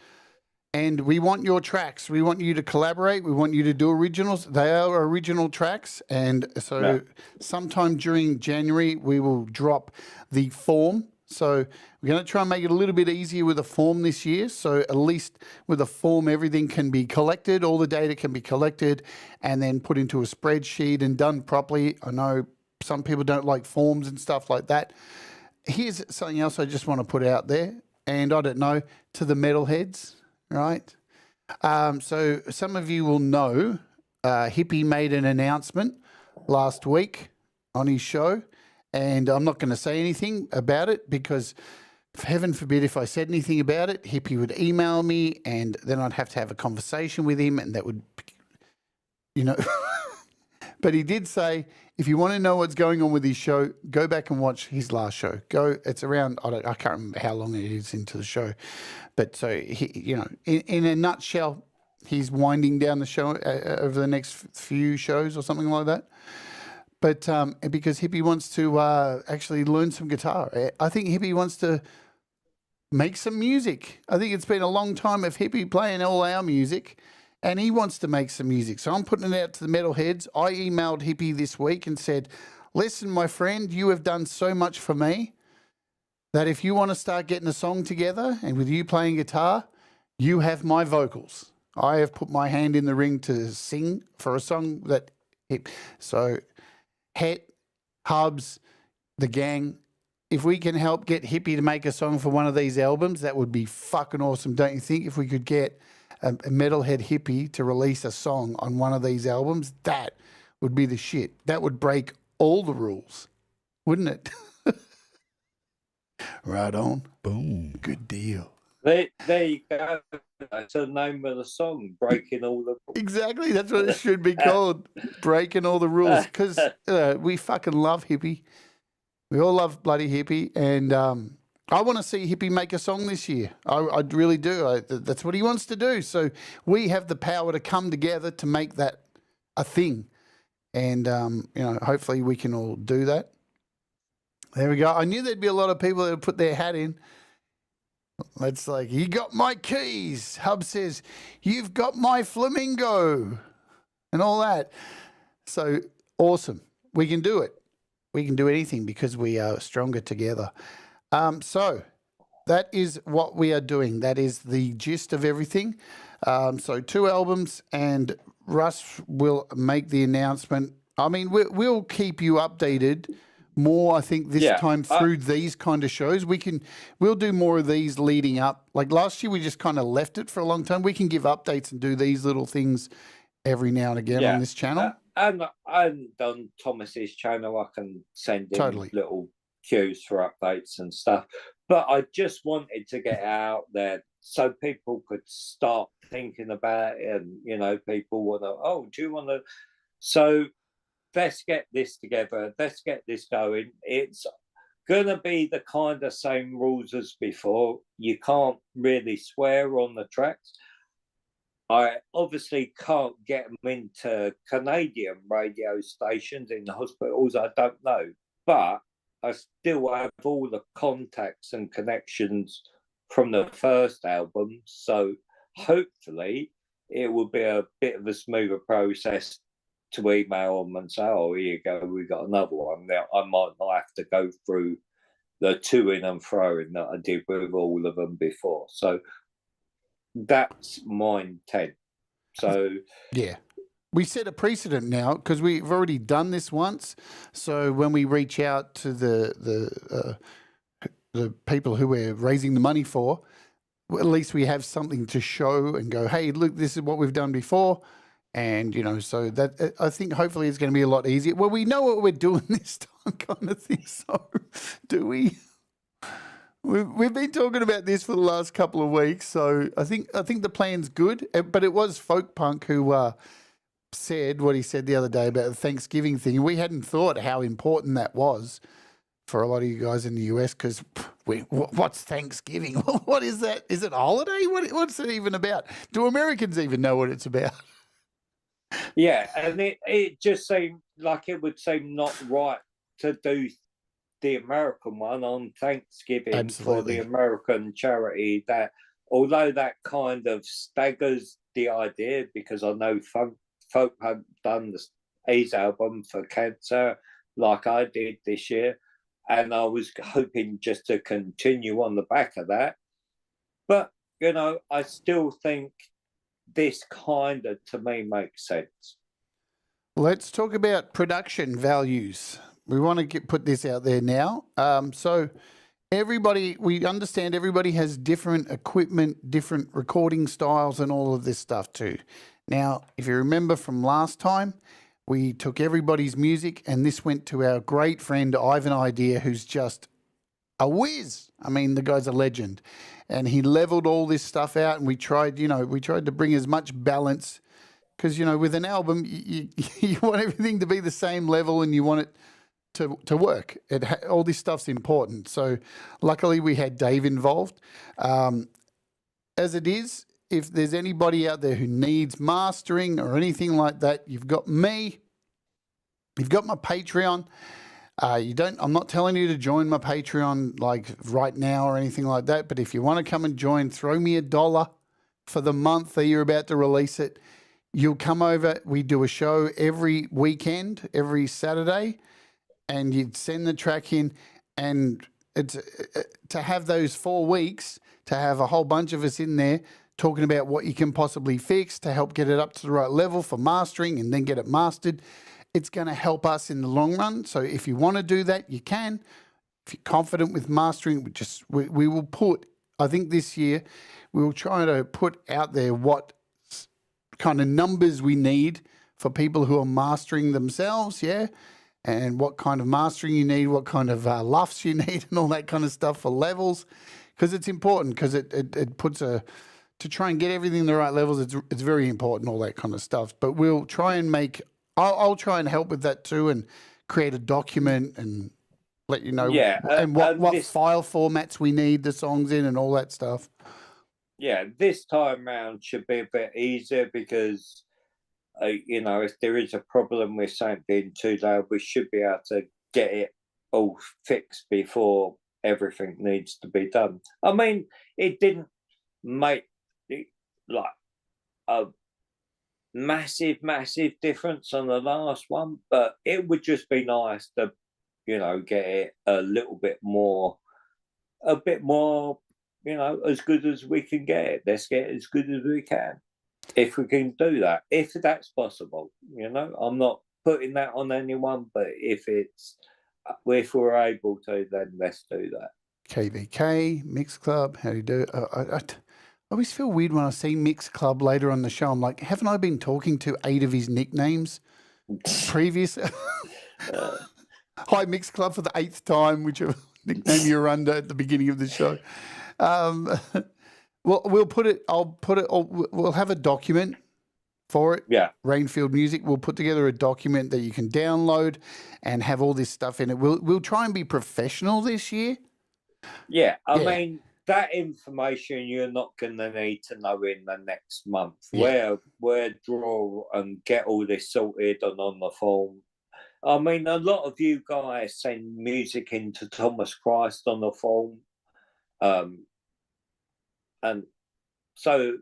And we want your tracks. We want you to collaborate. We want you to do originals. They are original tracks. And so sometime during January, we will drop the form. So we're going to try and make it a little bit easier with the form this year. So at least with the form, everything can be collected. All the data can be collected and then put into a spreadsheet and done properly. I know some people don't like forms and stuff like that. Here's something else I just want to put out there. And I don't know, to the metalheads, right? So some of you will know Hippie made an announcement last week on his show. And I'm not going to say anything about it because heaven forbid if I said anything about it, Hippie would email me and then I'd have to have a conversation with him and that would, But he did say, if you want to know what's going on with his show, go back and watch his last show. It's around, I can't remember how long it is into the show. But so, in a nutshell, he's winding down the show over the next few shows or something like that. But because Hippie wants to actually learn some guitar. I think Hippie wants to make some music. I think it's been a long time of Hippie playing all our music. And he wants to make some music. So I'm putting it out to the metalheads. I emailed Hippie this week and said, listen, my friend, you have done so much for me that if you want to start getting a song together and with you playing guitar, you have my vocals. I have put my hand in the ring to sing for a song that so Het, Hubs, the gang, if we can help get Hippie to make a song for one of these albums, that would be fucking awesome, don't you think? If we could get a metalhead Hippie to release a song on one of these albums, that would be the shit. That would break all the rules, wouldn't it? Right on. Boom. Good deal. There you go. That's the name of the song, Breaking All the Rules. Exactly. That's what it should be called. Breaking all the rules. Because we fucking love Hippie. We all love bloody Hippie. And I want to see Hippie make a song this year. I really do. That's what he wants to do. So we have the power to come together to make that a thing. And, hopefully we can all do that. There we go. I knew there'd be a lot of people that would put their hat in. It's like, you got my keys. Hub says, you've got my flamingo and all that. So awesome. We can do it. We can do anything because we are stronger together. So that is what we are doing. That is the gist of everything. So 2 albums and Russ will make the announcement. I mean, we'll keep you updated more, I think, this time through these kind of shows. We'll do more of these leading up. Like last year, we just kind of left it for a long time. We can give updates and do these little things every now and again on this channel. And on Thomas's channel, I can send in little cues for updates and stuff. But I just wanted to get out there so people could start thinking about it. And, people want to, do you want to? So let's get this together. Let's get this going. It's going to be the kind of same rules as before. You can't really swear on the tracks. I obviously can't get them into Canadian radio stations in the hospitals. I don't know. But I still have all the contacts and connections from the first album. So hopefully it will be a bit of a smoother process to email them and say, here you go, we got another one. Now, I might not have to go through the to-in and fro-in that I did with all of them before. So that's my intent. So yeah, we set a precedent now because we've already done this once. So when we reach out to the people who we're raising the money for, at least we have something to show and go, hey, look, this is what we've done before. And, so that I think hopefully it's going to be a lot easier. Well, we know what we're doing this time kind of thing. So do we? We've been talking about this for the last couple of weeks. So I think the plan's good. But it was Folk Punk who said what he said the other day about the Thanksgiving thing. We hadn't thought how important that was for a lot of you guys in the US, because what's Thanksgiving? What is that? Is it a holiday? What's it even about? Do Americans even know what it's about? Yeah, and it just seemed like it would seem not right to do the American one on Thanksgiving. Absolutely. For the American charity. That, although that kind of staggers the idea, because I know Folk have done his album for cancer like I did this year, and I was hoping just to continue on the back of that. But, I still think this kind of, to me, makes sense. Let's talk about production values. We want to put this out there now. So we understand everybody has different equipment, different recording styles and all of this stuff too. Now, if you remember from last time, we took everybody's music and this went to our great friend Ivan Idea, who's just a whiz. I mean, the guy's a legend. And he leveled all this stuff out, and we tried to bring as much balance, because, with an album, you want everything to be the same level and you want it to work. All this stuff's important. So luckily we had Dave involved. As it is, if there's anybody out there who needs mastering or anything like that, you've got me, you've got my Patreon. I'm not telling you to join my Patreon like right now or anything like that, but if you want to come and join, throw me $1 for the month that you're about to release it. You'll come over. We do a show every weekend, every Saturday, and you'd send the track in, and it's to have those 4 weeks, to have a whole bunch of us in there talking about what you can possibly fix to help get it up to the right level for mastering and then get it mastered. It's going to help us in the long run. So if you want to do that, you can. If you're confident with mastering, we will put, I think this year, we will try to put out there what kind of numbers we need for people who are mastering themselves, yeah? And what kind of mastering you need, what kind of luffs you need and all that kind of stuff for levels. Because it's important, because it puts to try and get everything in the right levels, it's very important, all that kind of stuff. But we'll try and I'll try and help with that too, and create a document and let you know what file formats we need the songs in and all that stuff. Yeah, this time round should be a bit easier because, if there is a problem with something being too loud, we should be able to get it all fixed before everything needs to be done. I mean, it didn't make like a massive difference on the last one, but it would just be nice to, get it a bit more, as good as we can get it. Let's get it as good as we can. If we can do that, if that's possible, I'm not putting that on anyone, but if we're able to, then let's do that. KVK, Mix Club, how do you do it? I always feel weird when I see Mix Club later on the show. I'm like, haven't I been talking to 8 of his nicknames previous? Hi, Mix Club, for the 8th time, whichever nickname you're under at the beginning of the show. We'll put it. We'll have a document for it. Yeah. Rainfield Music. We'll put together a document that you can download and have all this stuff in it. We'll try and be professional this year. Yeah, I mean, that information you're not going to need to know in the next month. Yeah. Where draw and get all this sorted and on the phone. I mean, a lot of you guys send music into Thomas Christ on the phone. And so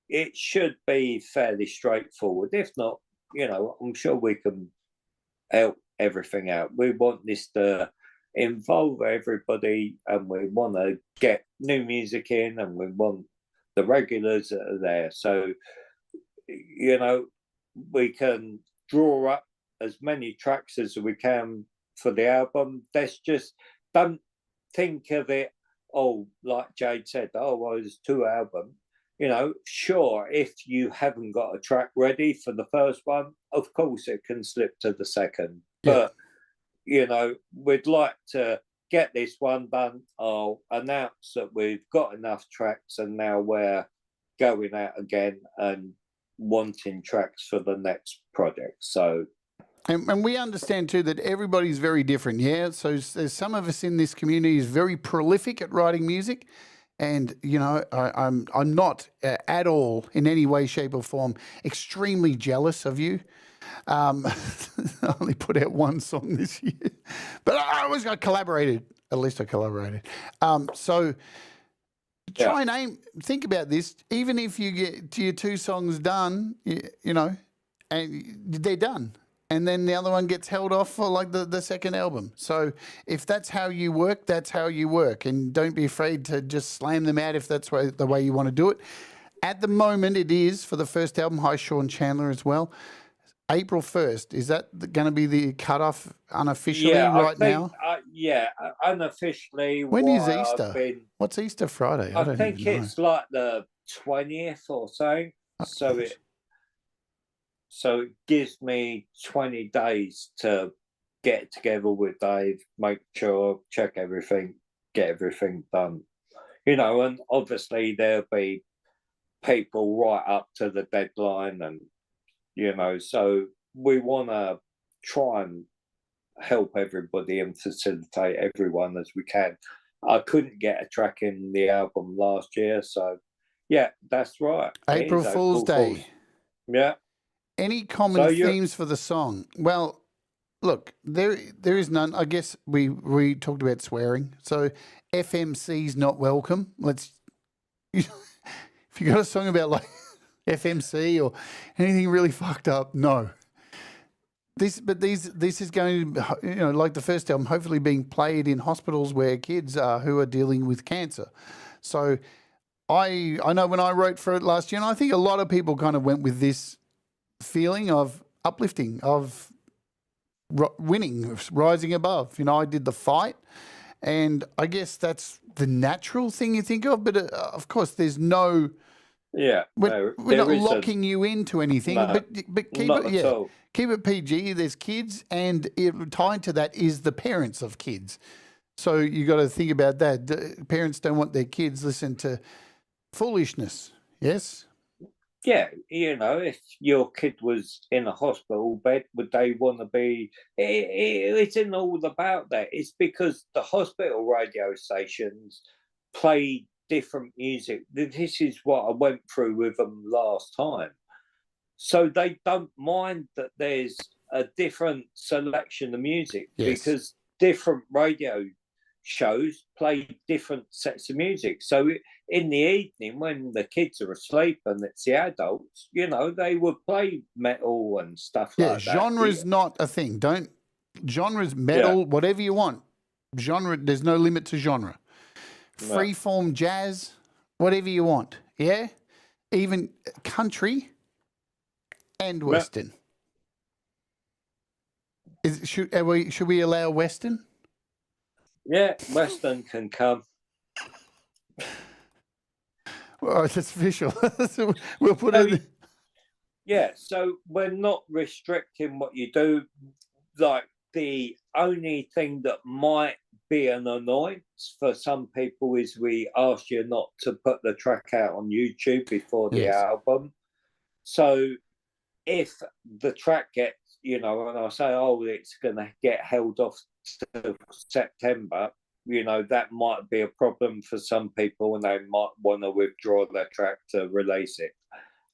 it should be fairly straightforward. If not, I'm sure we can help everything out. We want this to involve everybody, and we want to get new music in, and we want the regulars that are there. So, we can draw up as many tracks as we can for the album. Let's just don't think of it, like Jade said, there's 2 albums. You know, sure, if you haven't got a track ready for the first one, of course it can slip to the second. Yeah. But, you know, we'd like to get this one done. I'll announce that we've got enough tracks and now we're going out again and wanting tracks for the next project. So, and we understand too that everybody's very different. Yeah. So there's some of us in this community is very prolific at writing music. And, you know, I'm not at all in any way, shape or form extremely jealous of you. I only put out one song this year, but I collaborated. At least I collaborated. So try and think about this. Even if you get to your 2 songs done, you know, and they're done. And then the other one gets held off for like the second album. So if that's how you work, that's how you work. And don't be afraid to just slam them out if that's the way you want to do it. At the moment, it is for the first album. Hi, Sean Chandler as well. April 1st. Is that going to be the cutoff unofficially now? Unofficially. When is Easter? What's Easter Friday? I think it's like the 20th or so. So it gives me 20 days to get together with Dave, make sure, check everything, get everything done. You know, and obviously there'll be people right up to the deadline and, you know, so we want to try and help everybody and facilitate everyone as we can. I couldn't get a track in the album last year, so yeah, that's right. April Fool's Day. Yeah. Any common themes for the song? Well, look, there is none. I guess we talked about swearing. So FMC's not welcome. If you got a song about like FMC or anything really fucked up, no. This is going to, you know, like the first album, hopefully being played in hospitals where kids are who are dealing with cancer. So I know when I wrote for it last year, and I think a lot of people kind of went with this feeling of uplifting, of winning, rising above. You know, I did the fight, and I guess that's the natural thing you think of. But of course, there's no. Yeah, we're not locking you into anything. No, but keep it PG. There's kids, and tied to that is the parents of kids. So you got to think about that. The parents don't want their kids listen to foolishness. Yes. Yeah, you know, if your kid was in a hospital bed, would they want to be? It isn't all about that. It's because the hospital radio stations play different music. This is what I went through with them last time. So they don't mind that there's a different selection of music because different radio shows play different sets of music. So in the evening when the kids are asleep and it's the adults, you know, they would play metal and stuff like that. Genre's not a thing. Genre's metal, whatever you want. Genre, there's no limit to genre. Freeform jazz, whatever you want. Yeah? Even country and Western. Should we allow Western? Yeah, Western can come. Well, it's official. We'll put it. Yeah, so we're not restricting what you do. Like, the only thing that might be an annoyance for some people is we ask you not to put the track out on YouTube before the album. So if the track gets, you know, and I say, oh, it's going to get held off to September, you know, that might be a problem for some people and they might want to withdraw their track to release it.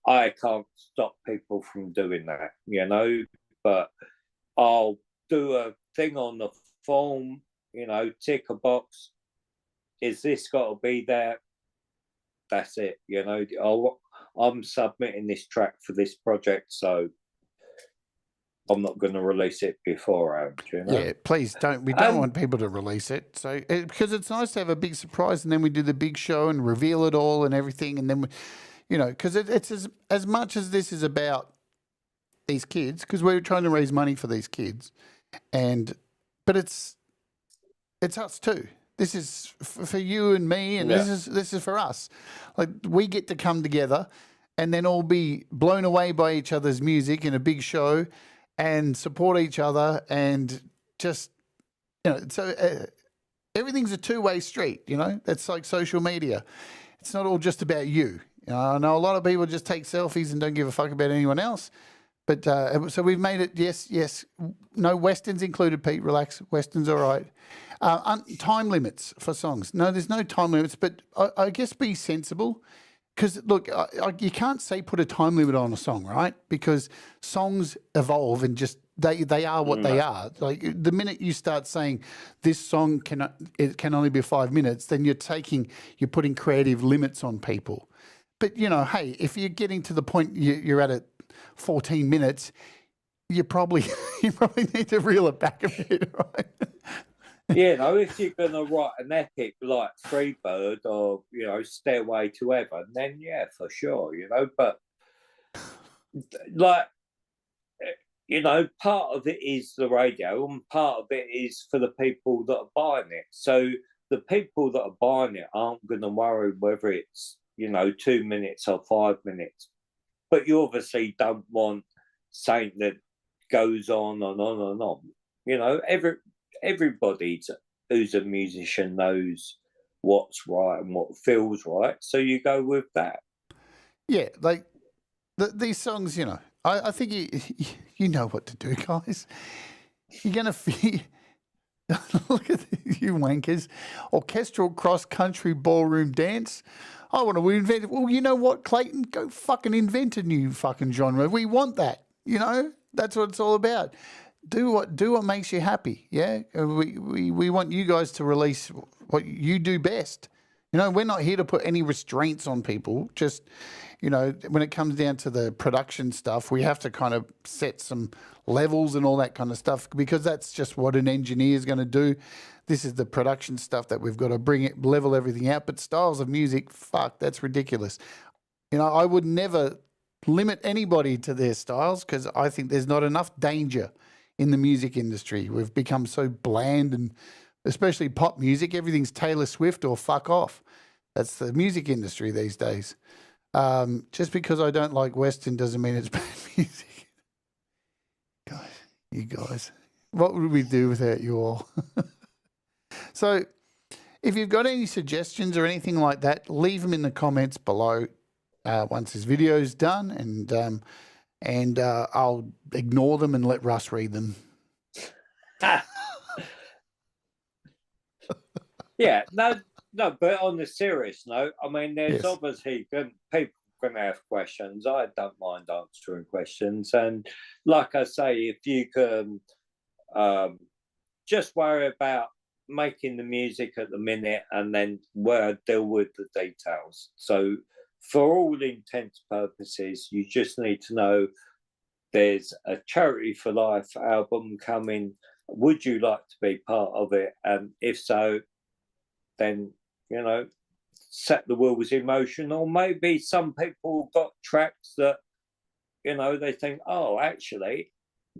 I can't stop people from doing that, you know, but I'll do a thing on the form, you know, tick a box. Is this got to be there? That's it, you know. I'm submitting this track for this project, so I'm not going to release it beforehand, you know? Yeah, please don't. We don't want people to release it. So because it's nice to have a big surprise and then we do the big show and reveal it all and everything. And then, you know, because it's as much as this is about these kids, because we're trying to raise money for these kids. But it's us too. This is for you and me, and this is for us. Like, we get to come together and then all be blown away by each other's music in a big show and support each other, and just, you know, so everything's a two-way street, you know. That's like social media. It's not all just about you. I know a lot of people just take selfies and don't give a fuck about anyone else. But so we've made it, yes, no Westerns included, Pete, relax, Westerns all right. Time limits for songs. No, there's no time limits, but I guess be sensible. Because, look, you can't say put a time limit on a song, right? Because songs evolve and just they are what they are. Like, the minute you start saying this song can only be 5 minutes, then you're putting creative limits on people. But, you know, hey, if you're getting to the point you're at 14 minutes, you probably need to reel it back a bit, right? Yeah, no, if you're going to write an epic like Freebird or, you know, Stairway to Heaven, then yeah, for sure, you know. But, like, you know, part of it is the radio and part of it is for the people that are buying it. So the people that are buying it aren't going to worry whether it's, you know, 2 minutes or 5 minutes. But you obviously don't want something that goes on and on and on. You know, everybody who's a musician knows what's right and what feels right, so you go with that. Yeah, like these songs, you know, I think you know what to do, guys. You're gonna feel. Look at you wankers. Orchestral cross-country ballroom dance. I want to invent it. Well, you know what, Clayton? Go fucking invent a new fucking genre. We want that. You know, that's what it's all about. Do what makes you happy. Yeah, we want you guys to release what you do best. You know, we're not here to put any restraints on people. Just, you know, when it comes down to the production stuff, we have to kind of set some levels and all that kind of stuff, because that's just what an engineer is going to do. This is the production stuff that we've got to level everything out. But styles of music, fuck, that's ridiculous. You know, I would never limit anybody to their styles, because I think there's not enough danger in the music industry. We've become so bland, and especially pop music, everything's Taylor Swift or fuck off. That's the music industry these days. Just because I don't like Western doesn't mean it's bad music. God, you guys, what would we do without you all? So if you've got any suggestions or anything like that, leave them in the comments below once this video is done, and I'll ignore them and let Russ read them. Yeah, no, but on the serious note, I mean, there's obviously people going to have questions. I don't mind answering questions. And like I say, if you can just worry about making the music at the minute and then deal with the details. So for all intents and purposes, you just need to know there's a Charity for Life album coming. Would you like to be part of it? And if so, then, you know, set the wheels in motion. Or maybe some people got tracks that, you know, they think, oh, actually,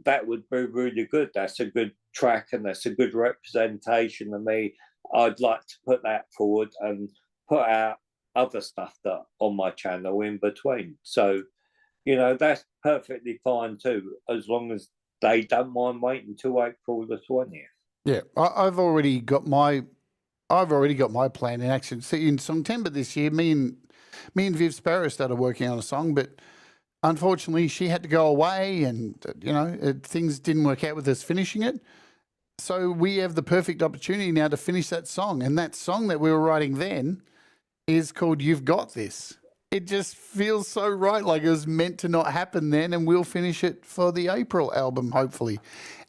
that would be really good. That's a good track and that's a good representation of me. I'd like to put that forward and put out other stuff that on my channel in between. So, you know, that's perfectly fine too, as long as they don't mind waiting until April the 20th. Yeah, I've already got my plan in action. See, in Songtember this year, me and Viv Sparrow started working on a song, but unfortunately she had to go away, and you know, things didn't work out with us finishing it. So we have the perfect opportunity now to finish that song, and that song that we were writing then is called "You've Got This." It just feels so right, like it was meant to not happen then, and we'll finish it for the April album, hopefully.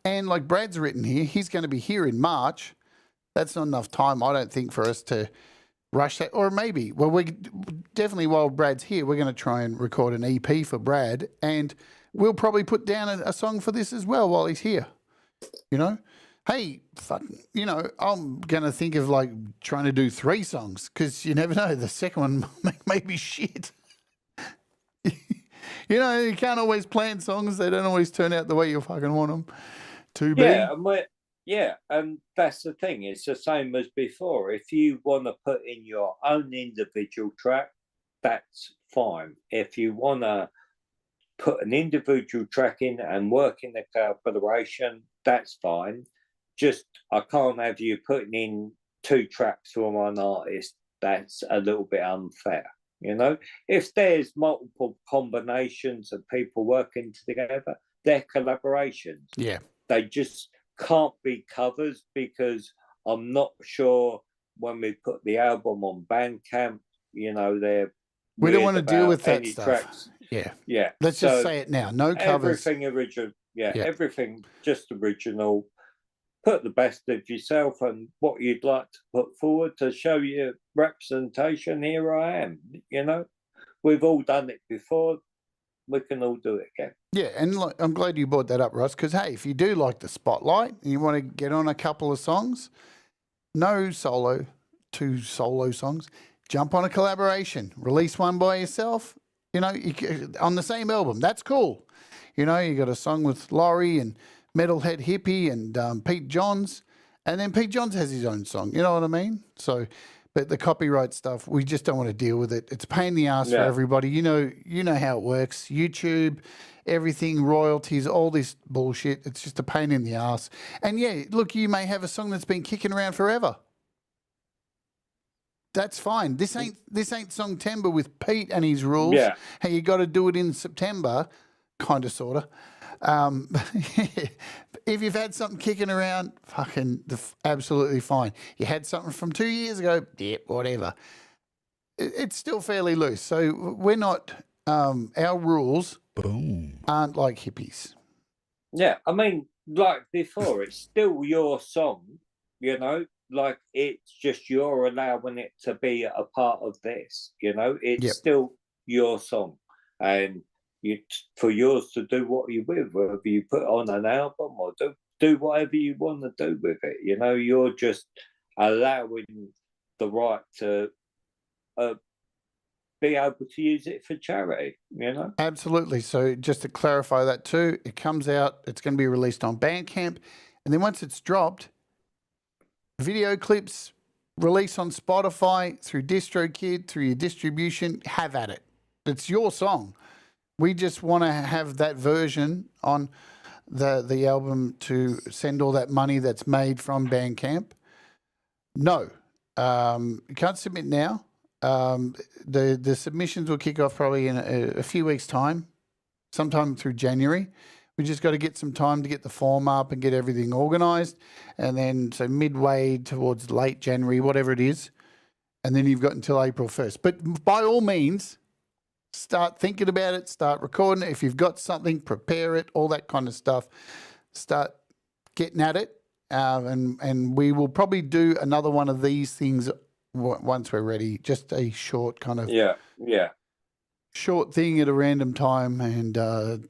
And like Brad's written here, he's going to be here in March. That's not enough time, I don't think, for us to rush that. Or maybe, well, we definitely, while Brad's here, we're going to try and record an EP for Brad, and we'll probably put down a song for this as well while he's here. You know? Hey, you know, I'm going to think of like trying to do 3 songs, because you never know, the second one may be shit. You know, you can't always plan songs. They don't always turn out the way you fucking want them to be. Yeah, Yeah, and that's the thing. It's the same as before. If you want to put in your own individual track, that's fine. If you want to put an individual track in and work in the collaboration, that's fine. Just, I can't have you putting in 2 tracks from one artist. That's a little bit unfair. You know, if there's multiple combinations of people working together, they're collaborations. Yeah. They just can't be covers, because I'm not sure when we put the album on Bandcamp, you know, we don't want to deal with that stuff. Tracks. Yeah. Yeah. Let's just say it now. No covers. Everything original. Yeah, everything just original. Put the best of yourself and what you'd like to put forward to show your representation. Here I am. You know, we've all done it before. We can all do it again. Yeah, and I'm glad you brought that up, Russ, because, hey, if you do like the spotlight and you want to get on a couple of songs, no solo, 2 solo songs, jump on a collaboration, release one by yourself, you know, on the same album. That's cool. You know, you got a song with Laurie and Metalhead Hippie and Pete Johns, and then Pete Johns has his own song. You know what I mean? So, but the copyright stuff, we just don't want to deal with it. It's a pain in the ass for everybody. You know how it works. YouTube, everything, royalties, all this bullshit. It's just a pain in the ass. And yeah, look, you may have a song that's been kicking around forever. That's fine. This ain't Songtember with Pete and his rules. Yeah. Hey, you got to do it in September, kind of, sort of. If you've had something kicking around, absolutely fine. You had something from 2 years ago, whatever. It's still fairly loose. So we're not, our rules aren't like hippies. Yeah, I mean, like before, it's still your song, you know, like it's just you're allowing it to be a part of this, you know, it's still your song. And for yours to do what you with, whether you put on an album or do whatever you want to do with it. You know, you're just allowing the right to be able to use it for charity, you know? Absolutely. So just to clarify that too, it comes out, it's going to be released on Bandcamp, and then once it's dropped, video clips release on Spotify, through DistroKid, through your distribution, have at it. It's your song. We just want to have that version on the album to send all that money that's made from Bandcamp. No, you can't submit now. The submissions will kick off probably in a few weeks' time, sometime through January. We just got to get some time to get the form up and get everything organised, and then so midway towards late January, whatever it is, and then you've got until April 1st. But by all means, start thinking about it, start recording it. If you've got something, prepare it, all that kind of stuff. Start getting at it, and we will probably do another one of these things once we're ready. Just a short kind of short thing at a random time, and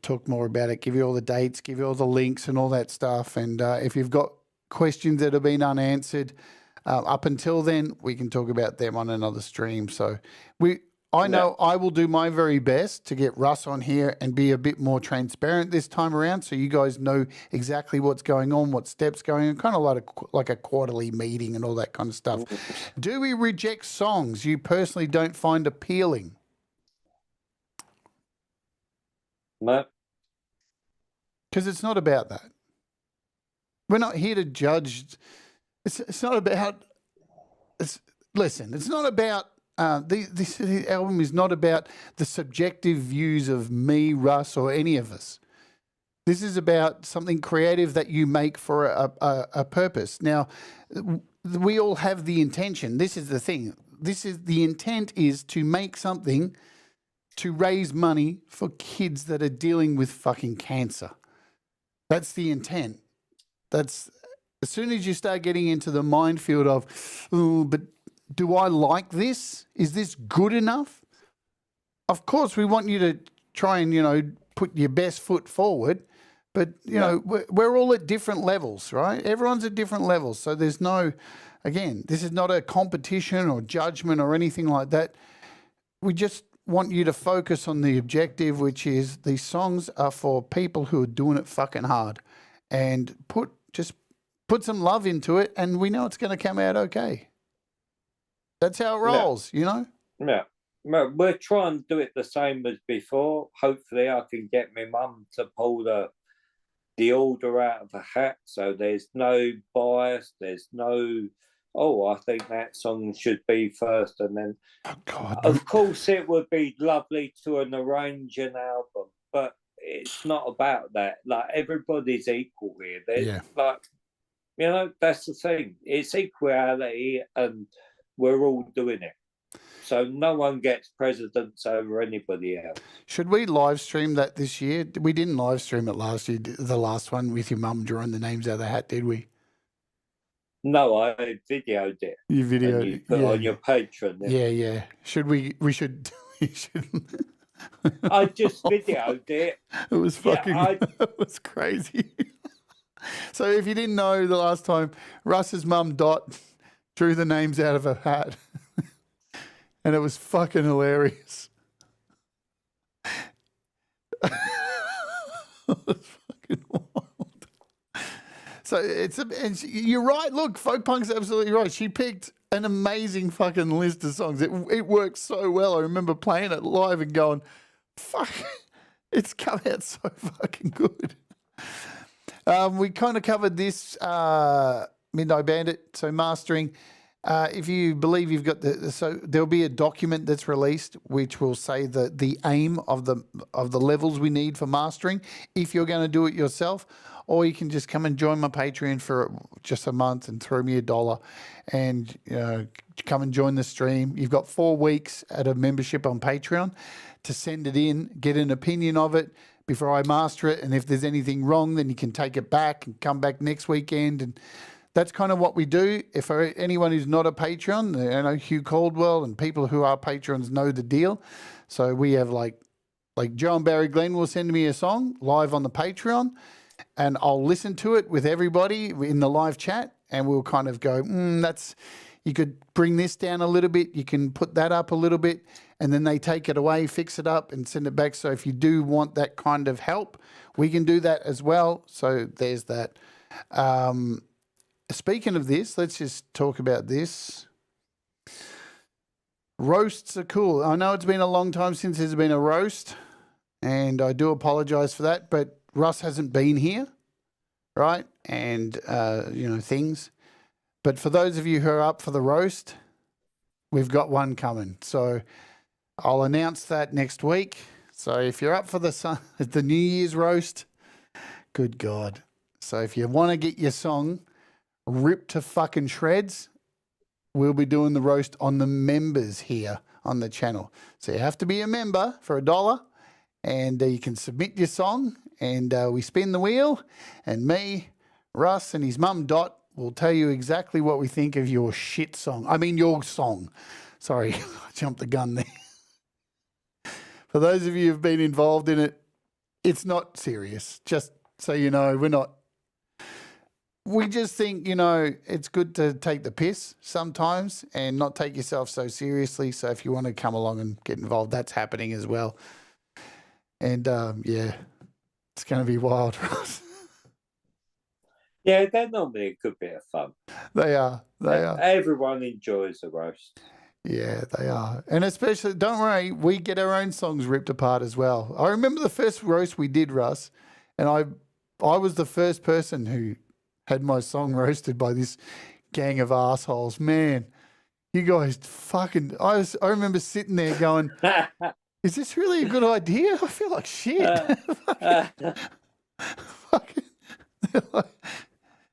talk more about it, give you all the dates, give you all the links and all that stuff. And if you've got questions that have been unanswered up until then, we can talk about them on another stream. So I know I will do my very best to get Russ on here and be a bit more transparent this time around, so you guys know exactly what's going on, what steps going on, kind of like a quarterly meeting and all that kind of stuff. Do we reject songs you personally don't find appealing? No. Because it's not about that. We're not here to judge. It's not about. Listen, it's not about. This album is not about the subjective views of me, Russ, or any of us. This is about something creative that you make for a purpose. Now, we all have the intention. This is the thing. The intent is to make something to raise money for kids that are dealing with fucking cancer. That's the intent. That's as soon as you start getting into the minefield of, oh, but do I like this? Is this good enough? Of course, we want you to try and, put your best foot forward. But, we're all at different levels, right? Everyone's at different levels. So there's this is not a competition or judgment or anything like that. We just want you to focus on the objective, which is these songs are for people who are doing it fucking hard. And put some love into it, and we know it's going to come out okay. That's how it rolls, you know? Yeah. Well, we're trying to do it the same as before. Hopefully I can get my mum to pull the order out of a hat, so there's no bias, there's no, I think that song should be first, and then of course it would be lovely to arrange an album, but it's not about that. Like, everybody's equal here. Like, you know, that's the thing. It's equality, and we're all doing it. So no one gets precedence over anybody else. Should we live stream that this year? We didn't live stream it last year, the last one with your mum drawing the names out of the hat, did we? No, I videoed it. You videoed it. You put it on your Patreon. Yeah. We should. I just videoed it. It was fucking, it was crazy. So if you didn't know, the last time, Russ's mum, Dot, drew the names out of a hat. And it was fucking hilarious. It was fucking wild. So and you're right. Look, Folk Punk's absolutely right. She picked an amazing fucking list of songs. It worked so well. I remember playing it live and going, fuck, it's come out so fucking good. We kind of covered this Midnight Bandit, so mastering. If you believe you've got so there'll be a document that's released which will say the aim of the levels we need for mastering if you're going to do it yourself, or you can just come and join my Patreon for just a month and throw me $1 and come and join the stream. You've got 4 weeks at a membership on Patreon to send it in, get an opinion of it before I master it, and if there's anything wrong, then you can take it back and come back next weekend. And that's kind of what we do. If anyone who's not a Patreon, you know, Hugh Caldwell and people who are Patrons know the deal. So we have like Joe and Barry Glenn will send me a song live on the Patreon, and I'll listen to it with everybody in the live chat, and we'll kind of go, you could bring this down a little bit, you can put that up a little bit, and then they take it away, fix it up, and send it back. So if you do want that kind of help, we can do that as well. So there's that. Speaking of this, let's just talk about this. Roasts are cool. I know it's been a long time since there's been a roast, and I do apologise for that, but Russ hasn't been here, right? And, things. But for those of you who are up for the roast, we've got one coming. So I'll announce that next week. So if you're up for the New Year's roast, good God. So if you want to get your song ripped to fucking shreds, we'll be doing the roast on the members here on the channel. So you have to be a member for $1, and you can submit your song, and we spin the wheel, and me, Russ, and his mum Dot will tell you exactly what we think of your shit song. I mean your song. Sorry, I jumped the gun there. For those of you who've been involved in it, it's not serious. Just so you know, we just think, it's good to take the piss sometimes and not take yourself so seriously. So if you want to come along and get involved, that's happening as well. And, it's going to be wild for us. Yeah, they're normally a good bit of fun. They are. Everyone enjoys the roast. Yeah, they are. And especially, don't worry, we get our own songs ripped apart as well. I remember the first roast we did, Russ, and I was the first person who had my song roasted by this gang of assholes. Man, you guys fucking... I remember sitting there going, is this really a good idea? I feel like shit.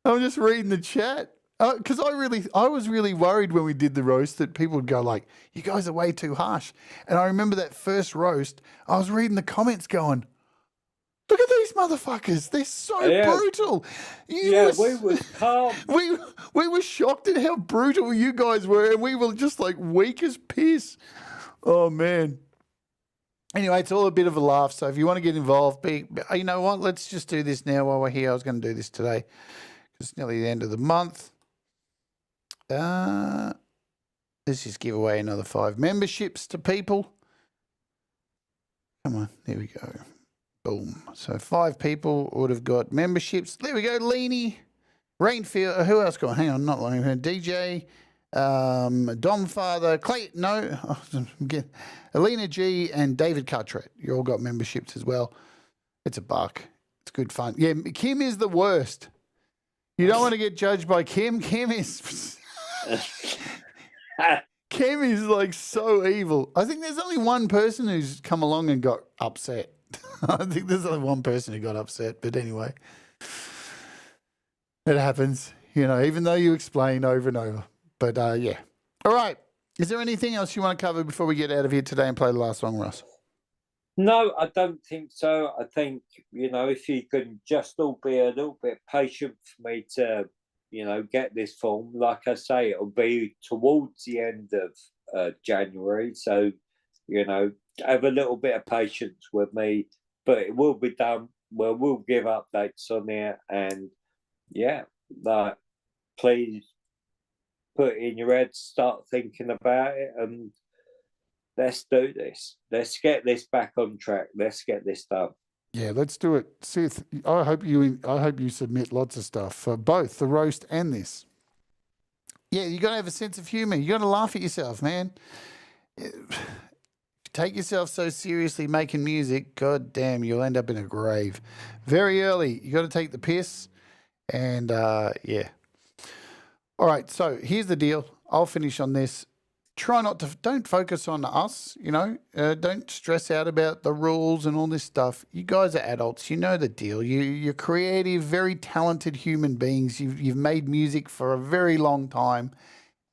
I'm just reading the chat. Because I was really worried when we did the roast that people would go like, you guys are way too harsh. And I remember that first roast, I was reading the comments going, look at these motherfuckers. They're so brutal. We were calm. We were shocked at how brutal you guys were, and we were just like weak as piss. Oh, man. Anyway, it's all a bit of a laugh. So if you want to get involved, you know what? Let's just do this now while we're here. I was going to do this today because it's nearly the end of the month. Let's just give away another 5 memberships to people. Come on. There we go. Boom. So 5 people would have got memberships. There we go, Leanie. Rainfield. Who else got? Hang on, not long. DJ, Dom Father, Clay. No, Alina G and David Cartret. You all got memberships as well. It's a buck. It's good fun. Yeah, Kim is the worst. You don't want to get judged by Kim. Kim is like so evil. I think there's only one person who's come along and got upset. I think there's only one person who got upset. But anyway, it happens, you know, even though you explain over and over. But yeah. All right. Is there anything else you want to cover before we get out of here today and play the last song, Russ? No, I don't think so. I think, you know, if you can just all be a little bit patient for me to, you know, get this form. Like I say, it'll be towards the end of January. So, you know, have a little bit of patience with me, but it will be done. We'll give updates on there. And yeah, like, please put it in your head, start thinking about it, and let's do this. Let's get this back on track. Let's get this done. Yeah, let's do it. Seth, I hope you submit lots of stuff for both the roast and this. Yeah, you got to have a sense of humor. You got to laugh at yourself, man. Take yourself so seriously making music, god damn, you'll end up in a grave. Very early, you got to take the piss, and yeah. All right, so here's the deal. I'll finish on this. Don't focus on us, you know. Don't stress out about the rules and all this stuff. You guys are adults. You know the deal. You're creative, very talented human beings. You've made music for a very long time.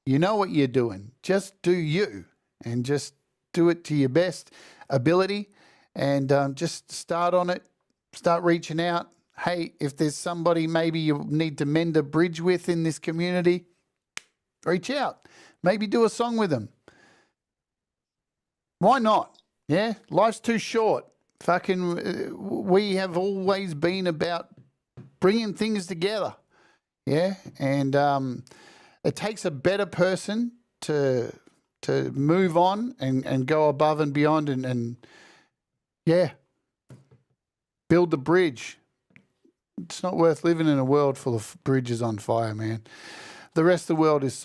You know what you're doing. Just do you, and just do it to your best ability, and just start on it. Start reaching out. Hey, if there's somebody maybe you need to mend a bridge with in this community, reach out. Maybe do a song with them. Why not? Yeah, life's too short. Fucking, we have always been about bringing things together. Yeah, and it takes a better person to move on and go above and beyond and yeah, build the bridge. It's not worth living in a world full of bridges on fire, man. The rest of the world is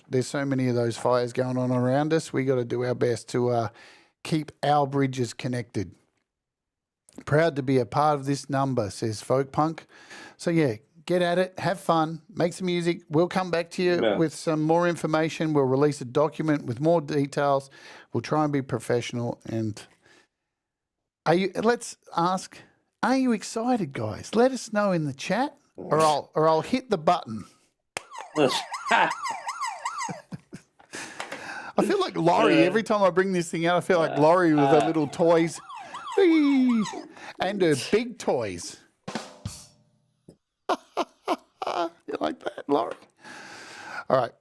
there's so many of those fires going on around us. We got to do our best to keep our bridges connected. Proud to be a part of this number, says Folk Punk. So yeah, get at it, have fun, make some music. We'll come back to you with some more information. We'll release a document with more details. We'll try and be professional. And let's ask, are you excited, guys? Let us know in the chat, or I'll hit the button. I feel like Laurie. Every time I bring this thing out, I feel like Laurie with her little toys and her big toys. You like that, Laurie? All right.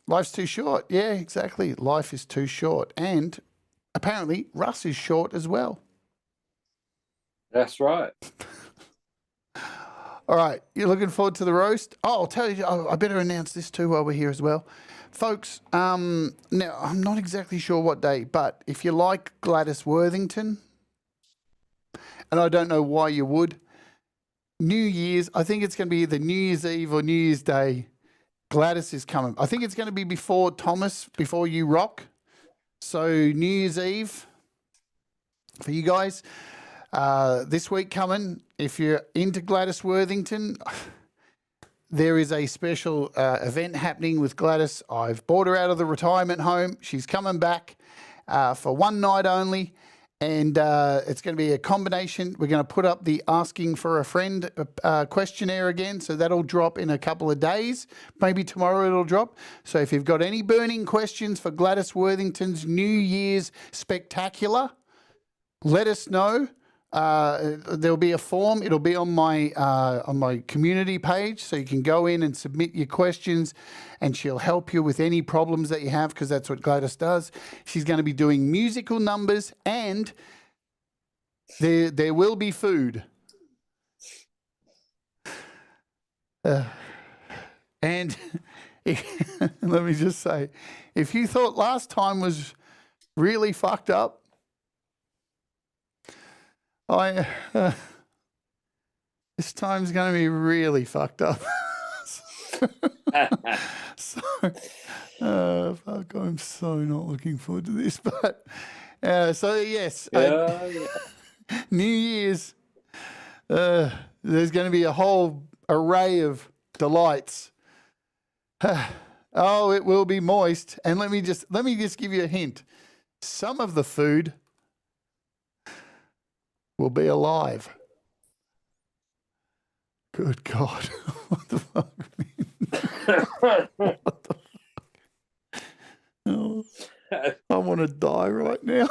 Life's too short. Yeah, exactly. Life is too short. And apparently Russ is short as well. That's right. All right, you're looking forward to the roast? Oh, I'll tell you, I better announce this too while we're here as well. Folks, now, I'm not exactly sure what day, but if you like Gladys Worthington, and I don't know why you would, New Year's, I think it's going to be either New Year's Eve or New Year's Day, Gladys is coming. I think it's going to be before Thomas, before you rock. So New Year's Eve for you guys. This week coming, if you're into Gladys Worthington, there is a special event happening with Gladys. I've brought her out of the retirement home. She's coming back for one night only, and it's going to be a combination. We're going to put up the Asking for a Friend questionnaire again, so that'll drop in a couple of days. Maybe tomorrow it'll drop. So if you've got any burning questions for Gladys Worthington's New Year's Spectacular, let us know. There'll be a form. It'll be on my community page, so you can go in and submit your questions, and she'll help you with any problems that you have, because that's what Gladys does. She's going to be doing musical numbers, and there will be food. And let me just say, if you thought last time was really fucked up, this time's going to be really fucked up. So, fuck, I'm so not looking forward to this. But so yes, New Year's. There's going to be a whole array of delights. Oh, it will be moist. And let me just give you a hint. Some of the food will be alive. Good God. What the fuck? What the fuck? Oh, I want to die right now.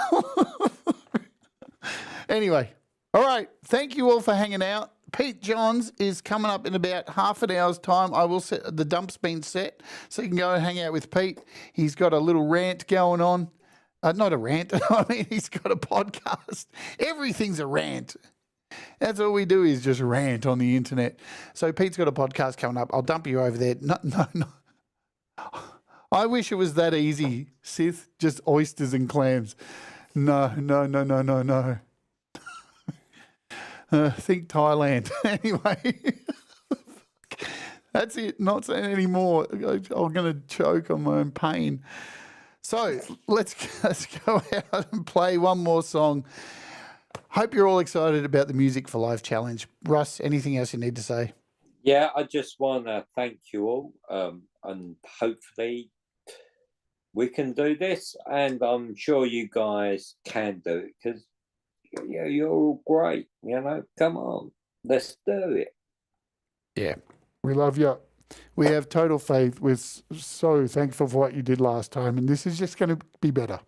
Anyway, all right. Thank you all for hanging out. Pete Johns is coming up in about half an hour's time. I will set the dump's been set, so you can go and hang out with Pete. He's got a little rant going on. Not a rant. I mean, he's got a podcast. Everything's a rant. That's all we do is just rant on the internet. So Pete's got a podcast coming up. I'll dump you over there. No. I wish it was that easy, Sith. Just oysters and clams. No. Think Thailand. Anyway, that's it. Not saying any more. I'm going to choke on my own pain. So let's go out and play one more song. Hope you're all excited about the Music for Life Challenge. Russ, anything else you need to say? Yeah, I just want to thank you all, and hopefully we can do this, and I'm sure you guys can do it, because you're all great, come on, let's do it. Yeah, we love you. We have total faith. We're so thankful for what you did last time, and this is just going to be better.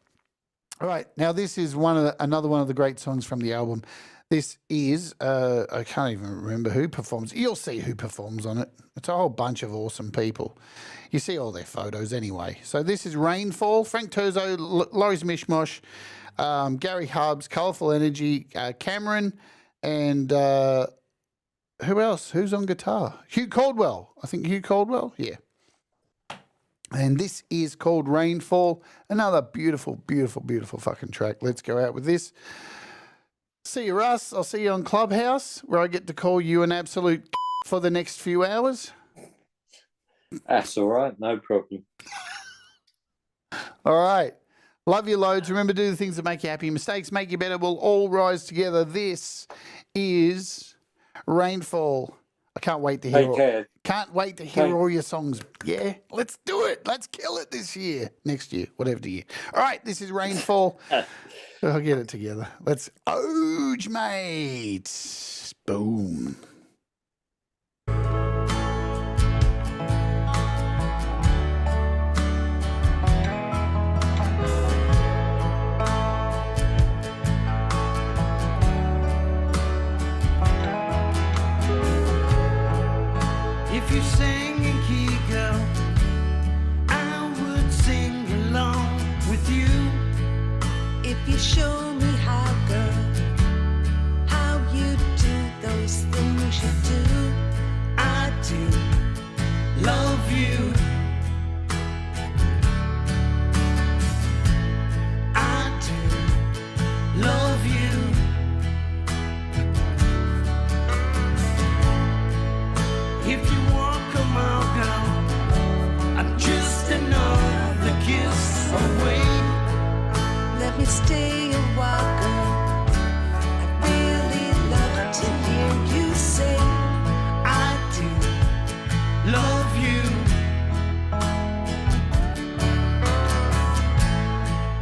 All right, now this is another one of the great songs from the album. This is, I can't even remember who performs. You'll see who performs on it. It's a whole bunch of awesome people. You see all their photos anyway. So this is Rainfall, Frank Turzo, Laurie's Mishmosh, Gary Hubbs, Colourful Energy, Cameron, and who else? Who's on guitar? Hugh Caldwell. I think Hugh Caldwell, yeah. And this is called Rainfall. Another beautiful, beautiful, beautiful fucking track. Let's go out with this. See you, Russ. I'll see you on Clubhouse, where I get to call you an absolute for the next few hours. That's all right. No problem. All right. Love you loads. Remember, do the things that make you happy. Mistakes make you better. We'll all rise together. This is Rainfall. I can't wait to hear. Can't wait to hear all your songs. Yeah, let's do it. Let's kill it this year, next year, whatever the year. All right, this is Rainfall. I'll get it together. Let's Oge, mate. Boom. If you sing in key, girl, I would sing along with you. If you show me how, girl, how you do those things you do, I do love you. I do love you. If you walk a mile, girl, I'm just another kiss away. let me stay a while, girl. I'd really love to hear you say I do love you.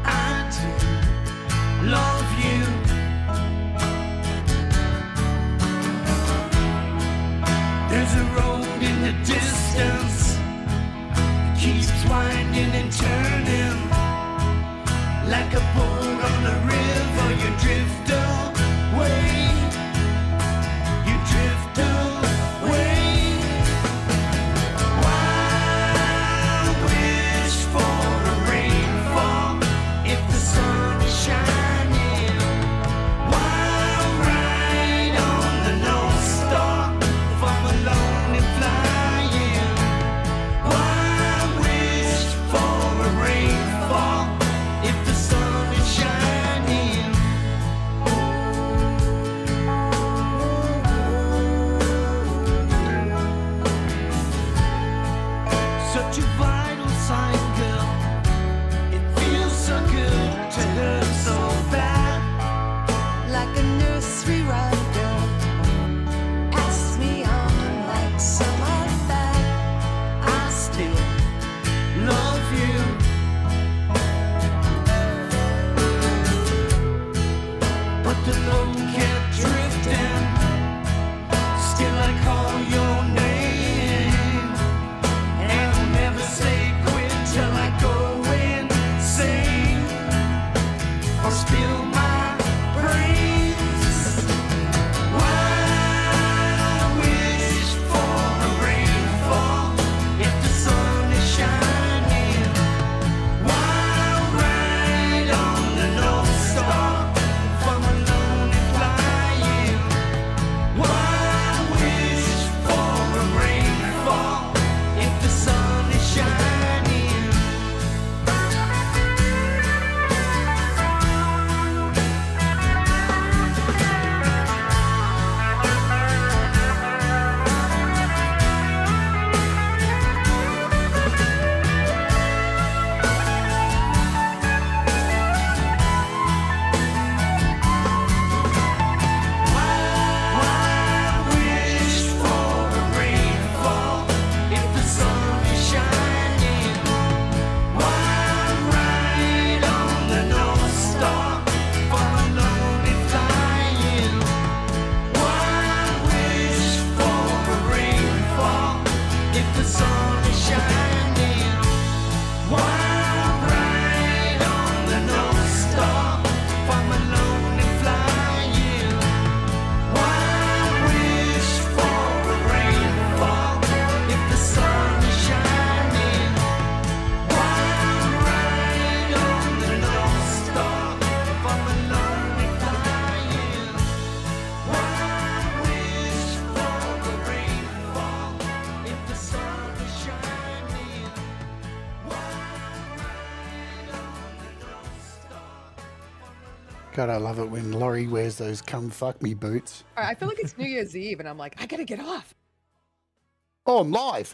I do love you. There's a road in the distance, it keeps winding and turning, like a boat on a river. You drift away, you drift away. Why sun is shining. One ride on the North Star, from alone and flying. One wish for a rainfall, if the sun is shining. One ride on the North Star, from alone and flying. One wish for a rainfall, if the sun is shining. God, I love it when Laurie wears those come fuck me boots. I feel like it's New Year's Eve, and I'm like, I gotta get off. Oh, I'm live.